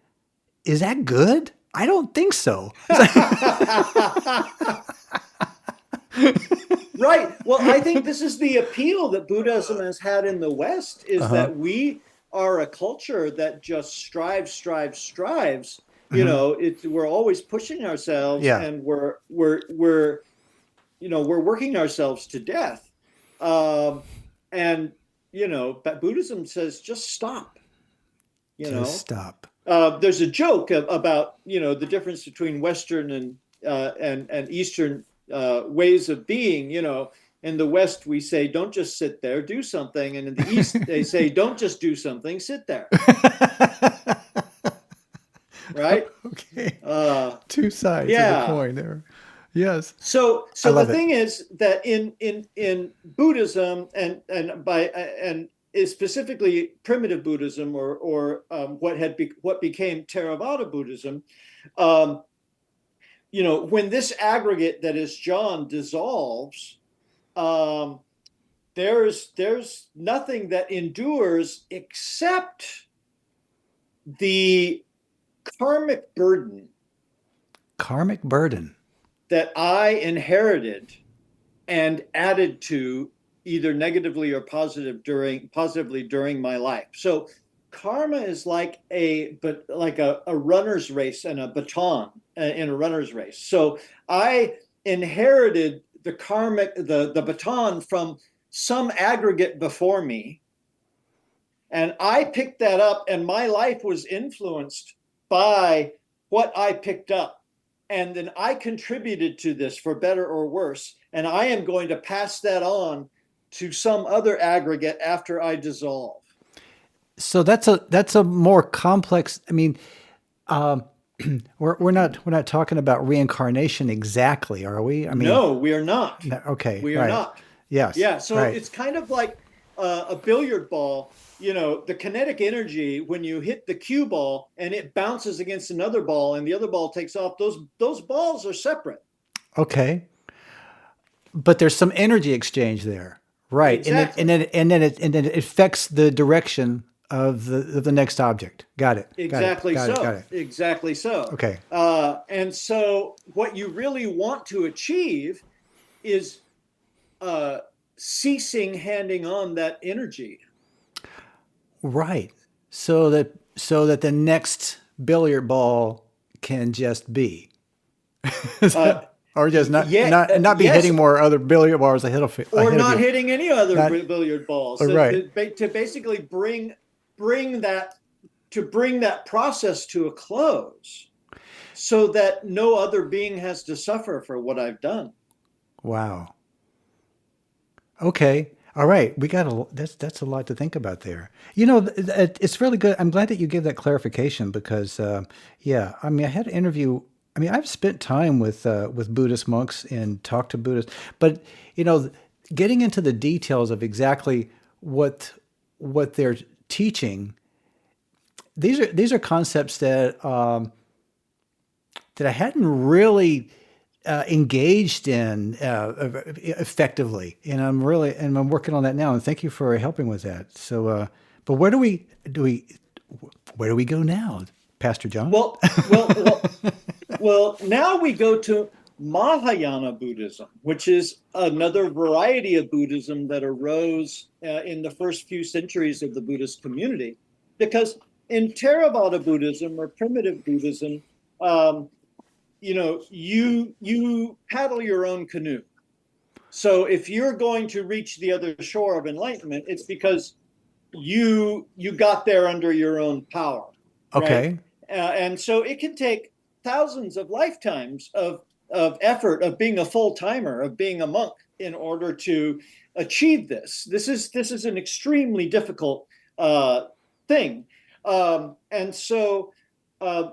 is that good? I don't think so. Right. Well, I think this is the appeal that Buddhism has had in the West, is Uh-huh. that we are a culture that just strives. Uh-huh. We're always pushing ourselves, Yeah. and we're working ourselves to death. Um, and but Buddhism says just stop. You Just know, stop. there's a joke about the difference between Western and Eastern ways of being. In the West we say don't just sit there, do something, and in the East they say don't just do something, sit there. Right? Okay. Uh, Two sides of the yeah. coin there. Yes. I So the love it. thing is that in Buddhism and is specifically primitive Buddhism, or what became Theravada Buddhism, um, when this aggregate that is John dissolves, um, there's nothing that endures except the karmic burden Karmic burden. that I inherited and added to either negatively or positively during my life. So karma is like a runner's race and a baton in a runner's race. So I inherited the baton from some aggregate before me, and I picked that up, and my life was influenced by what I picked up. And then I contributed to this for better or worse. And I am going to pass that on to some other aggregate after I dissolve. So that's a more complex. I mean, um, we're not talking about reincarnation exactly, are we? I mean, No, we are not. no, okay, We are right. not. Yes, Yeah, so right. it's kind of like a billiard ball. The kinetic energy when you hit the cue ball and it bounces against another ball and the other ball takes off. Those balls are separate. Okay. But there's some energy exchange there. Right. And then and Exactly. then and then it affects the direction of the next object. Got it. Got it. Exactly Got it. Got so. it. Exactly so. Okay. And so, what you really want to achieve is uh, ceasing handing on that energy. Right. So that the next billiard ball can just be. Uh, Or just not yeah, not be yes, hitting more other billiard balls or ahead of not you. hitting any other Not billiard balls. right. To basically bring that bring that process to a close, so that no other being has to suffer for what I've done. Wow. Okay. All right. We got that's a lot to think about there. It's really good. I'm glad that you gave that clarification because, yeah, I mean, I had an interview. I mean, I've spent time with Buddhist monks and talked to Buddhists, but you know, getting into the details of exactly what what they're teaching. These are concepts that I hadn't really engaged in effectively, and I'm working on that now. And thank you for helping with that. So, but where do we go now, Pastor John? Well, well, well, well. Now we go to Mahayana Buddhism, which is another variety of Buddhism that arose in the first few centuries of the Buddhist community. Because in Theravada Buddhism or primitive Buddhism, um, you paddle your own canoe. So if you're going to reach the other shore of enlightenment, it's because you got there under your own power, right? Okay. And so it can take thousands of lifetimes of effort of being a full timer, of being a monk, in order to achieve this. This is an extremely difficult uh, thing, and so uh,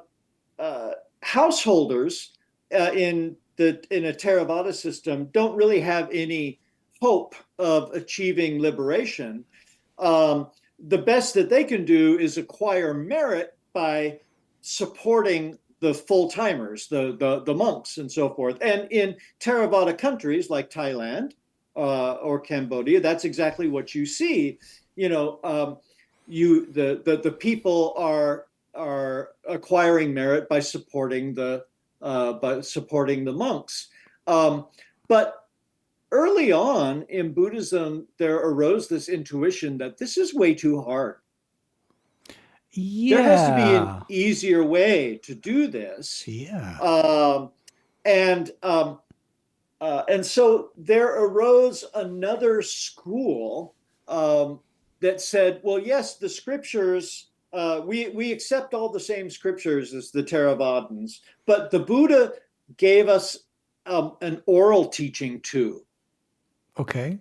uh, householders in a Theravada system don't really have any hope of achieving liberation. The best that they can do is acquire merit by supporting the full timers, the monks, and so forth. And in Theravada countries like Thailand or Cambodia, that's exactly what you see. You know, the people are acquiring merit by supporting the monks. But early on in Buddhism, there arose this intuition that this is way too hard. There has to be an Yeah. easier way to do this. Yeah. Um, and and so there arose another school that said, well, yes, the scriptures, we accept all the same scriptures as the Theravadins, but the Buddha gave us an oral teaching too. Okay.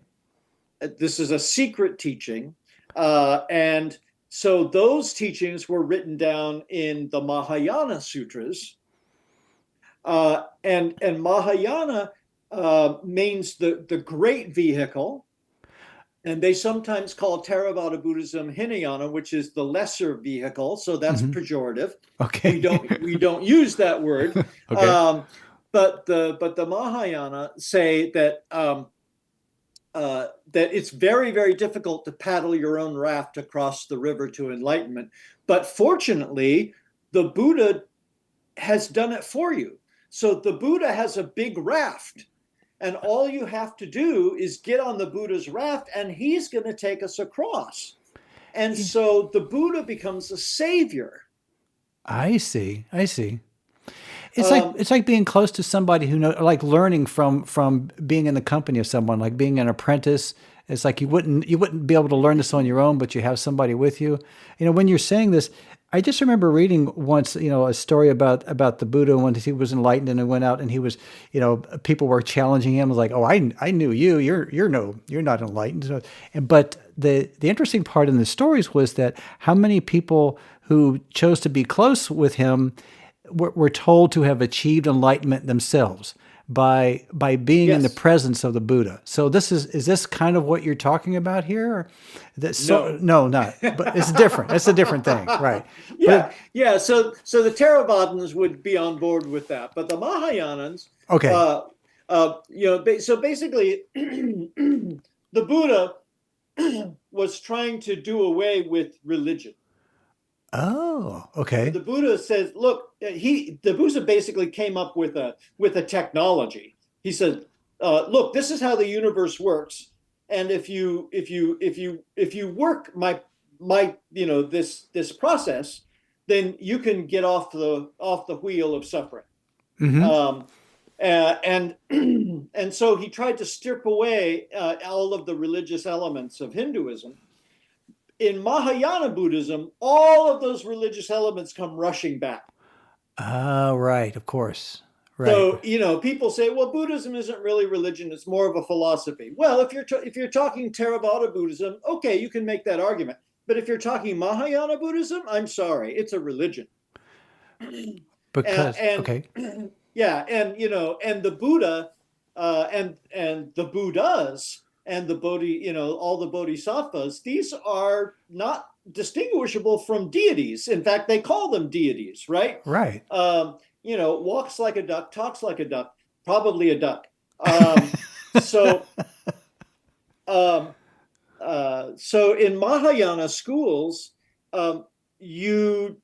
This is a secret teaching. And so those teachings were written down in the Mahayana Sutras. And Mahayana means the great vehicle. And they sometimes call Theravada Buddhism Hinayana, which is the lesser vehicle. So that's Hmm. pejorative. We Okay. don't use that word. Okay. Um, but the Mahayana say that it's very, very difficult to paddle your own raft across the river to enlightenment. But fortunately, the Buddha has done it for you. So the Buddha has a big raft, and all you have to do is get on the Buddha's raft, and he's going to take us across. And so the Buddha becomes a savior. I see. I see. Um, It's like being close to somebody who know, like learning from being in the company of someone, like being an apprentice. It's like you wouldn't be able to learn this on your own, but you have somebody with you. You know, when you're saying this, I just remember reading once, you know, a story about the Buddha when he was enlightened and he went out and he was, you know, people were challenging him like, oh, I knew you, you're not enlightened. So, but the interesting part in the stories was that how many people who chose to be close with him were told to have achieved enlightenment themselves by being in the yes. presence of the Buddha. So is this kind of what you're talking about here? Or No. no, not. But it's different. It's a different thing, right? Yeah, But yeah. So the Theravadins would be on board with that, but the Mahayanans, okay. uh, so basically, the Buddha was trying to do away with religion. Oh, So okay. the Buddha says, look, the Buddha basically came up with a technology. He said, look, this is how the universe works, and if you work this process, then you can get off the wheel of suffering. Mm-hmm. Um, and and so he tried to strip away all of the religious elements of Hinduism. In Mahayana Buddhism, all of those religious elements come rushing back. Oh, right. Of course. Right. So, people say, well, Buddhism isn't really religion, it's more of a philosophy. Well, if you're talking Theravada Buddhism, okay, you can make that argument. But if you're talking Mahayana Buddhism, I'm sorry, it's a religion. Because And okay. yeah, and the Buddha, and the Buddhas and the all the bodhisattvas, these are not distinguishable from deities. In fact, they call them deities, right? Right. Walks like a duck, talks like a duck, probably a duck. So um, so in Mahayana schools, um, you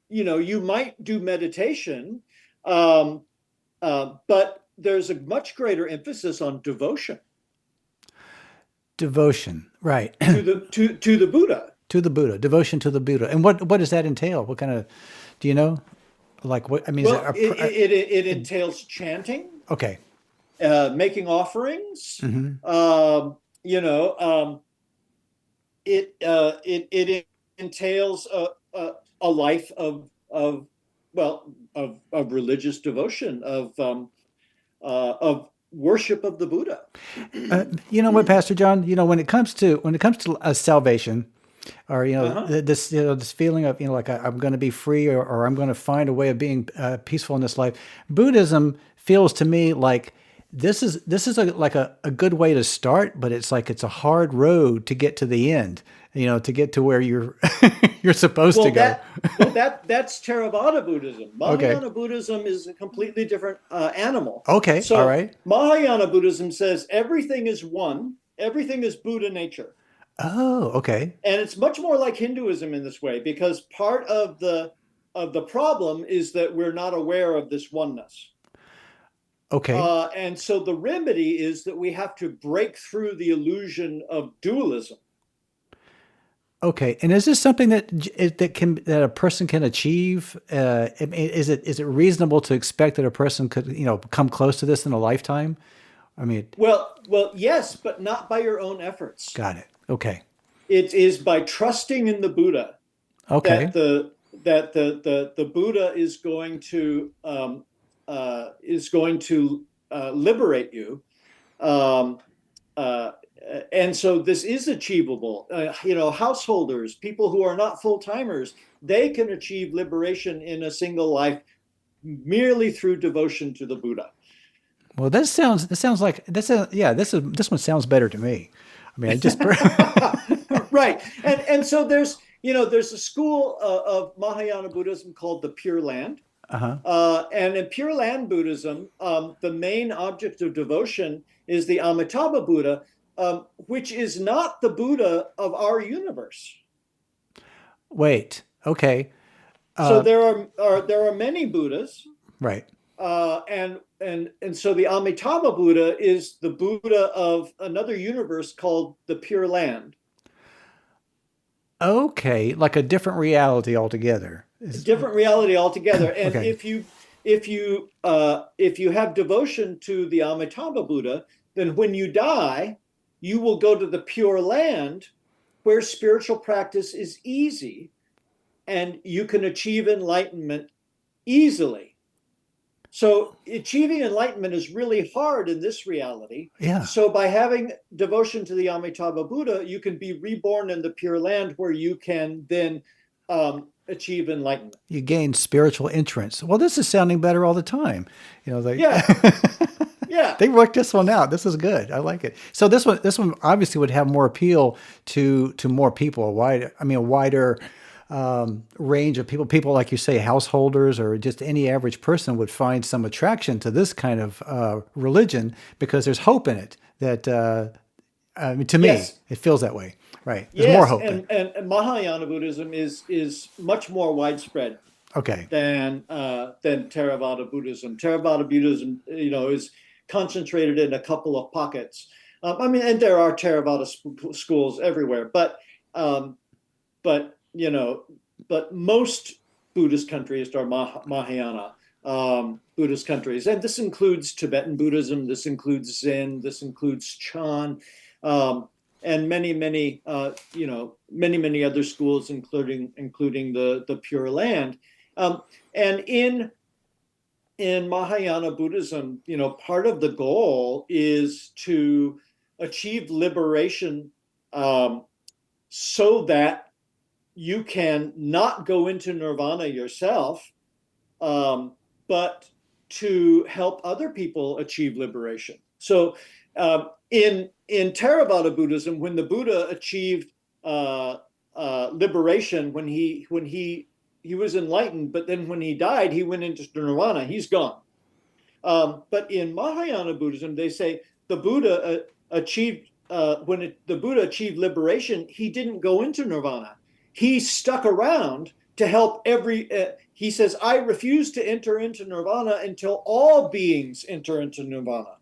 you might do meditation, um, but there's a much greater emphasis on devotion Devotion. Right. to the Buddha. To the Buddha. Devotion to the Buddha. And what does that entail? What kind of do you know? Like what I mean is Well, it entails chanting, okay. making offerings. Mm-hmm. Um, you know, it entails a life of well of religious devotion, of worship of the Buddha. You know what, Pastor John? You know when it comes to salvation, or Uh-huh. this this feeling of like I'm going to be free, or I'm going to find a way of being peaceful in this life. Buddhism feels to me like this is like a good way to start, but it's like it's a hard road to get to the end. To get to where you're you're supposed to Well, go. that's Theravada Buddhism. Okay. Mahayana Buddhism is a completely different animal. Okay. All So right. Mahayana Buddhism says everything is one, everything is Buddha nature, Oh. Okay. and it's much more like Hinduism in this way because part of the problem is that we're not aware of this oneness. Okay. And so the remedy is that we have to break through the illusion of dualism. Okay, and is this something that a person can achieve? I mean, is it reasonable to expect that a person could come close to this in a lifetime? I mean, Well, yes, but not by your own efforts. got it. Okay, It is by trusting in the Buddha that okay, the Buddha is going to liberate you. Um, uh, and so this is achievable. Householders, people who are not full timers, they can achieve liberation in a single life merely through devotion to the Buddha. well, this sounds like this one sounds better to me. I mean, I just Right, and so there's a school of Mahayana Buddhism called the Pure Land. uh-huh. And in Pure Land Buddhism, the main object of devotion is the Amitabha Buddha, which is not the Buddha of our universe. Wait, okay. So there are many Buddhas, Right. and so the Amitabha Buddha is the Buddha of another universe called the Pure Land. Okay, like a different reality altogether. A different reality altogether. And Okay. if you have devotion to the Amitabha Buddha, then when you die, you will go to the Pure Land, where spiritual practice is easy, and you can achieve enlightenment easily. So achieving enlightenment is really hard in this reality. Yeah. So by having devotion to the Amitabha Buddha, you can be reborn in the Pure Land, where you can then achieve enlightenment. You gain spiritual entrance. Well, this is sounding better all the time. They Yeah, yeah. they worked this one out. This is good. I like it. So this one obviously would have more appeal to more people, a wider range of people. People, like you say, householders or just any average person would find some attraction to this kind of religion because there's hope in it. That to me, Yes, it feels that way. Right? There's more yes, hope in it. and Mahayana Buddhism is much more widespread Okay. than Theravada Buddhism. Theravada Buddhism, is concentrated in a couple of pockets. And there are Theravada schools everywhere, um, but but most Buddhist countries are Mahayana Buddhist countries, and this includes Tibetan Buddhism, this includes Zen, this includes Chan, and many other schools, including the Pure Land. And in Mahayana Buddhism, part of the goal is to achieve liberation, so that you can not go into nirvana yourself, but to help other people achieve liberation. So in Theravada Buddhism, when the Buddha achieved liberation, when he was enlightened, but then when he died, he went into nirvana. He's gone. But in Mahayana Buddhism, they say the Buddha achieved the Buddha achieved liberation. He didn't go into nirvana. He stuck around to help he says, I refuse to enter into nirvana until all beings enter into nirvana.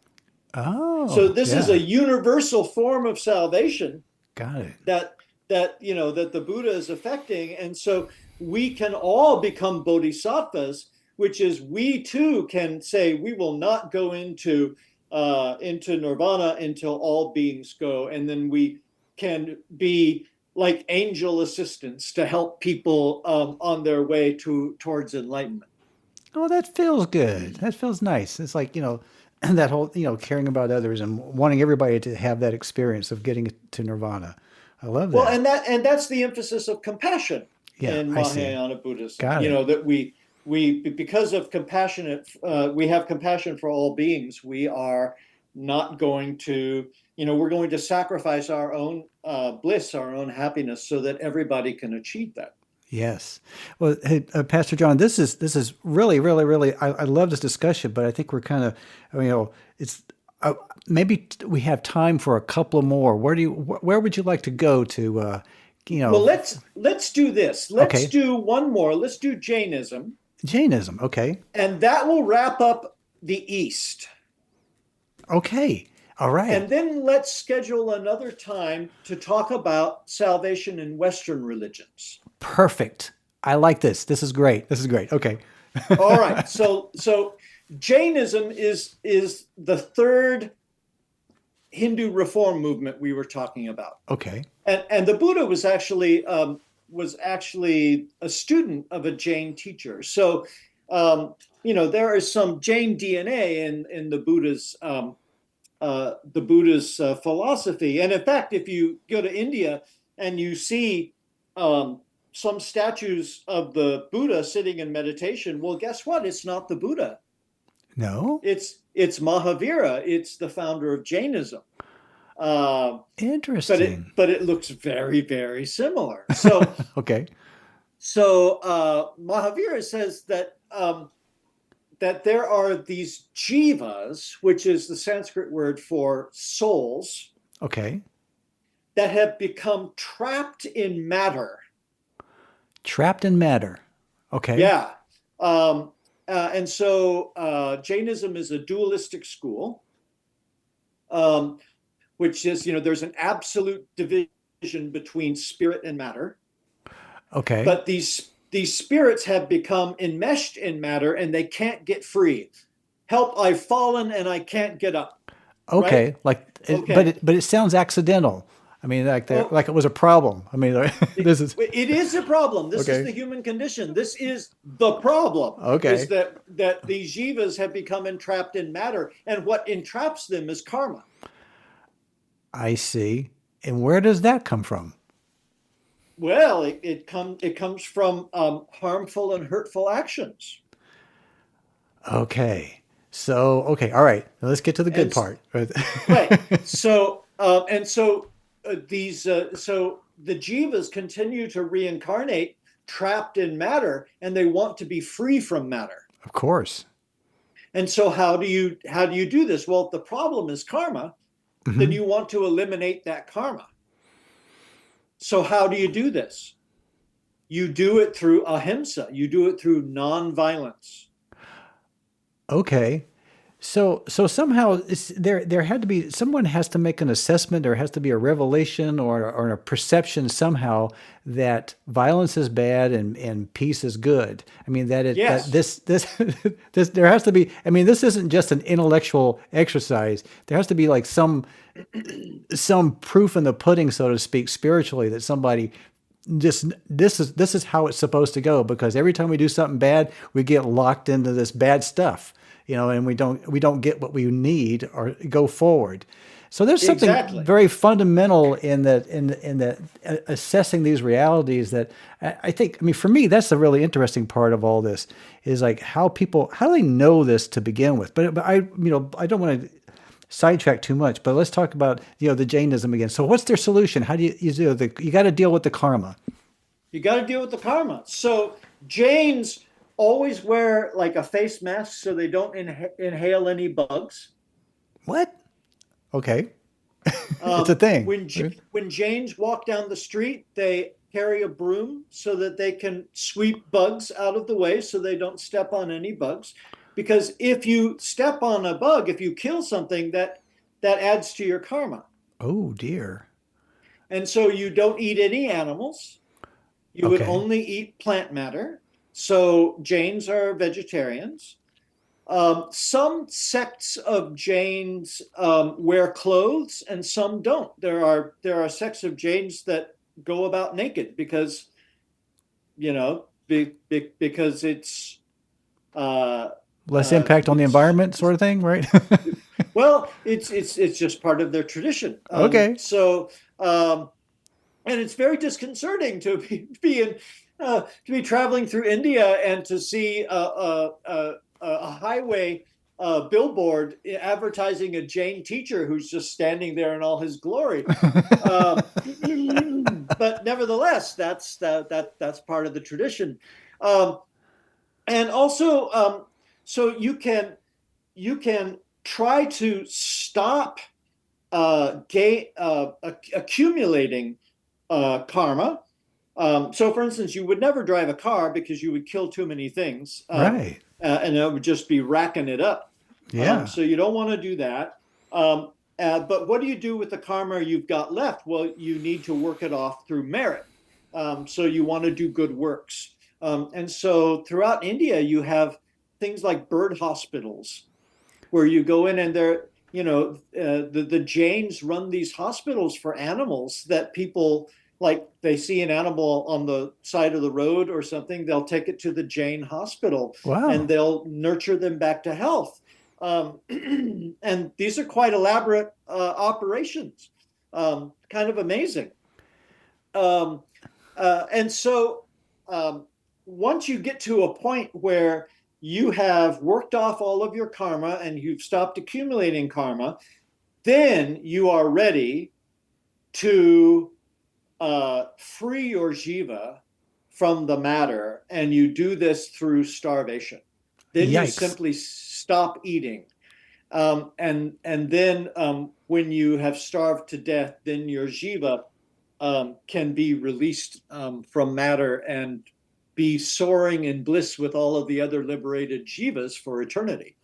So Oh, this is a yeah. universal form of salvation Got it. that the Buddha is affecting, and so we can all become bodhisattvas, which is we too can say we will not go into nirvana until all beings go, and then we can be like angel assistants to help people on their way towards enlightenment. Oh, that feels good. That feels nice. It's like, that whole, caring about others and wanting everybody to have that experience of getting to nirvana. I love Well, that. and that's the emphasis of compassion Yeah, in I see. Mahayana Buddhism. Got it. That we because of compassionate we have compassion for all beings. We are not going to we're going to sacrifice our own bliss, our own happiness, so that everybody can achieve that. Yes. Well, hey, Pastor John, this is really, really, really. I love this discussion, but I think we're kind of, it's maybe we have time for a couple more. Where would you like to go to? You Well, know, let's do this. Let's okay, do one more. Let's do Jainism, Jainism. Okay, and that will wrap up the East. okay, all right, And then let's schedule another time to talk about salvation in Western religions. perfect. I like this. This is great. This is great. Okay, All right. So Jainism is the third Hindu reform movement we were talking about, okay, and the Buddha was actually a student of a Jain teacher. So there is some Jain DNA in the Buddha's philosophy. And in fact, if you go to India and you see some statues of the Buddha sitting in meditation, well, guess what? It's not the Buddha. no, It's Mahavira. It's the founder of Jainism. Uh, interesting. but it looks very, very similar. So Okay, Mahavira says that there are these jivas, which is the Sanskrit word for souls, okay, that have become trapped in matter. trapped in matter. Okay. Yeah. Um, and so Jainism is a dualistic school, um, which is, there's an absolute division between spirit and matter. Okay. But these spirits have become enmeshed in matter and they can't get free. Help, I've fallen and I can't get up. Right? Okay. But Okay. it sounds accidental. I mean, Well, like it was a problem. I mean, this is it is a problem. This is okay. the human condition. This is the problem. Is Okay. that these jivas have become entrapped in matter, and what entraps them is karma. I see. And where does that come from? Well, it comes from harmful and hurtful actions, Okay. So, okay. All right. Now let's get to the good and part. right. So the jivas continue to reincarnate trapped in matter, and they want to be free from matter. Of course. And so how do you do this? Well, if the problem is karma, then Hmm. you want to eliminate that karma. So how do you do this? You do it through ahimsa. You do it through nonviolence. Okay. So somehow there had to be someone has to make an assessment. There has to be a revelation or a perception somehow that violence is bad and peace is good. I mean that Yes, this there has to be. I mean this isn't just an intellectual exercise. There has to be like some proof in the pudding, so to speak, spiritually that somebody just this is how it's supposed to go because every time we do something bad, we get locked into this bad stuff, and we don't get what we need or go forward. So there's something exactly. very fundamental in that assessing these realities that I think. I mean, for me, that's the really interesting part of all this is like how how do they know this to begin with? But I don't want to sidetrack too much, but let's talk about the Jainism again. So what's their solution? How do you got to deal with the karma? You got to deal with the karma. So Jains always wear like a face mask so they don't inhale any bugs. What? Okay, it's a thing. When Jains walk down the street, they carry a broom so that they can sweep bugs out of the way so they don't step on any bugs. Because if you step on a bug, if you kill something, that adds to your karma. Oh dear. And so you don't eat any animals. You would Okay. only eat plant matter. So Jains are vegetarians. Some sects of Jains wear clothes, and some don't. There are sects of Jains that go about naked because because uh, Less impact on the environment, it's sort of thing, right? well, it's just part of their tradition. Okay. And it's very disconcerting to be traveling through India and to see a highway billboard advertising a Jain teacher who's just standing there in all his glory. Um, but nevertheless, that's part of the tradition. Um, and also, so you can try to stop accumulating karma. So, for instance, you would never drive a car because you would kill too many things, Right. and it would just be racking it up. Yeah. So you don't want to do that. But what do you do with the karma you've got left? Well, you need to work it off through merit. So you want to do good works. And so throughout India, you have things like bird hospitals where you go in and the Jains run these hospitals for animals that people like they see an animal on the side of the road or something, they'll take it to the Jain hospital and Wow. they'll nurture them back to health. And these are quite elaborate operations, kind of amazing. Um, and so once you get to a point where you have worked off all of your karma and you've stopped accumulating karma, then you are ready to free your jiva from the matter, and you do this through starvation. Then you Yikes. simply stop eating, and then when you have starved to death, then your jiva can be released from matter be soaring in bliss with all of the other liberated jivas for eternity.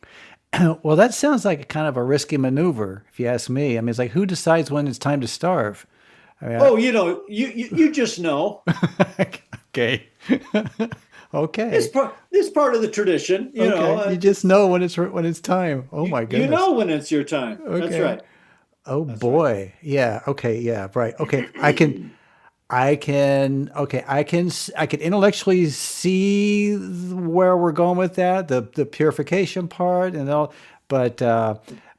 Well, that sounds like a kind of a risky maneuver, if you ask me. I mean, it's like, who decides when it's time to starve? I mean, Oh, you just know. okay. Okay. This part of the tradition, Okay. You just know when it's time. Oh my you goodness. know when it's your time. That's Okay. right. Oh That's right. boy. Yeah. Okay. Yeah. Right. Okay. I can intellectually see where we're going with that, the purification part and all, but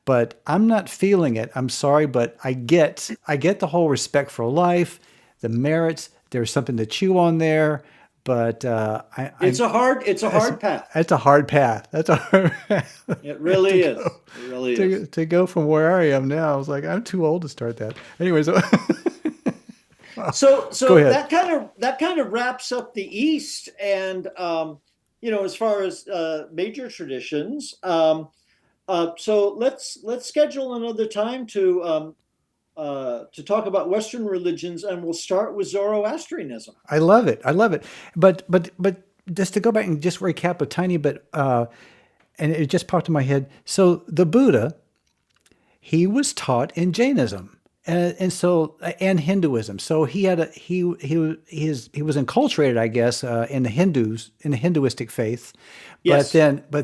but I'm not feeling it. I'm sorry, but I get the whole respect for life, the merits. There's something to chew on there, but It's a hard path. that's a hard path. That's a hard path It to really go is. It really is. to go from where I am now. I was like, I'm too old to start that. Anyways, So go so ahead. that kind of wraps up the East, and as far as major traditions. So let's schedule another time to talk about Western religions, and we'll start with Zoroastrianism. I love it. I love it. But just to go back and just recap a tiny bit, and it just popped in my head. So the Buddha, he was taught in Jainism, and Hinduism. So he was enculturated, I guess, in the Hinduistic faith. But Yes.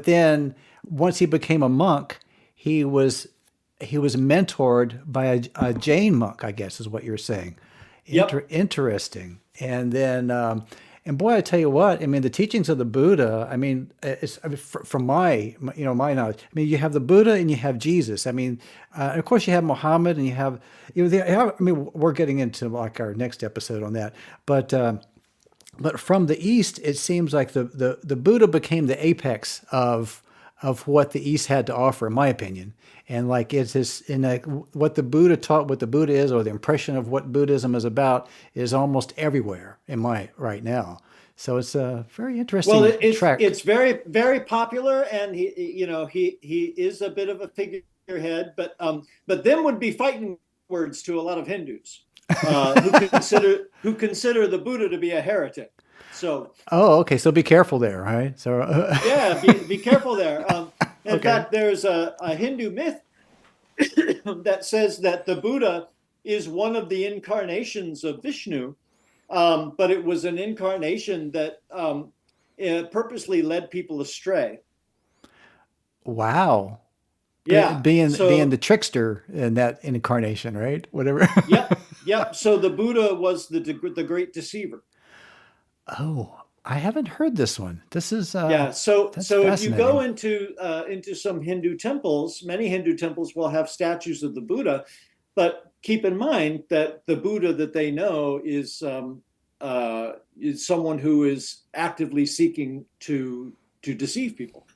then once he became a monk, he was mentored by a Jain monk, I guess is what you're saying. Yep. Interesting. And then, and boy, I tell you what, I mean, the teachings of the Buddha, I mean, from my knowledge, I mean, you have the Buddha and you have Jesus. I mean, of course you have Muhammad and you have, I mean, we're getting into like our next episode on that, but from the East, it seems like the Buddha became the apex of what the East had to offer, in my opinion. And like it's this what the Buddha taught, what the Buddha is, or the impression of what Buddhism is about, is almost everywhere in my right now. So it's a very Well, interesting track. it's very very popular, and he is a bit of a figurehead, but them would be fighting words to a lot of Hindus who consider the Buddha to be a heretic. So Oh, okay. So be careful there, right? So yeah, be careful there. In okay. fact, there's a Hindu myth that says that the Buddha is one of the incarnations of Vishnu, but it was an incarnation that purposely led people astray. Wow. Yeah. Being the So, trickster in that incarnation, right? Whatever. yep, yep. So the Buddha was the great deceiver. Oh, I haven't heard this one. This is Yeah. that's So if you go fascinating. into some Hindu temples, many Hindu temples will have statues of the Buddha, but keep in mind that the Buddha that they know is someone who is actively seeking to deceive people.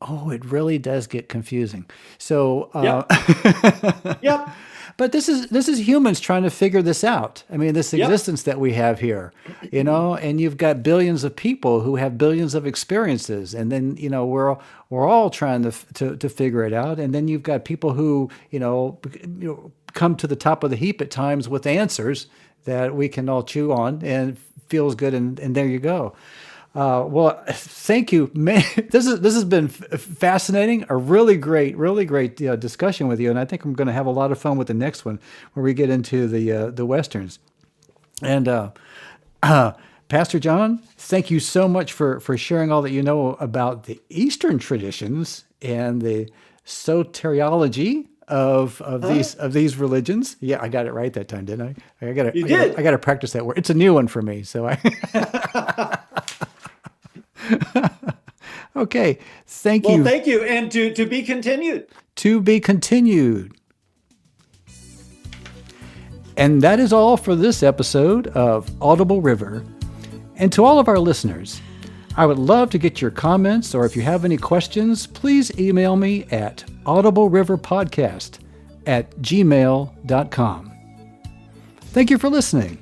Oh, it really does get confusing. So, Yep. Yep. but this is humans trying to figure this out. I mean, this Yep. existence that we have here, and you've got billions of people who have billions of experiences, and then we're all trying to figure it out, and then you've got people who come to the top of the heap at times with answers that we can all chew on and feels good, and there you go. Well, thank you, man. This has been fascinating. A really great discussion with you, and I think I'm going to have a lot of fun with the next one where we get into the westerns. And Pastor John, thank you so much for sharing all that you know about the Eastern traditions and the soteriology of these religions. Yeah, I got it right that time, didn't I? You did. I gotta practice that word. It's a new one for me, so I. Okay, thank Well, you. thank you, and to be continued. To be continued. And that is all for this episode of Audible River. And to all of our listeners, I would love to get your comments, or if you have any questions, please email me at audibleriverpodcast@gmail.com. Thank you for listening.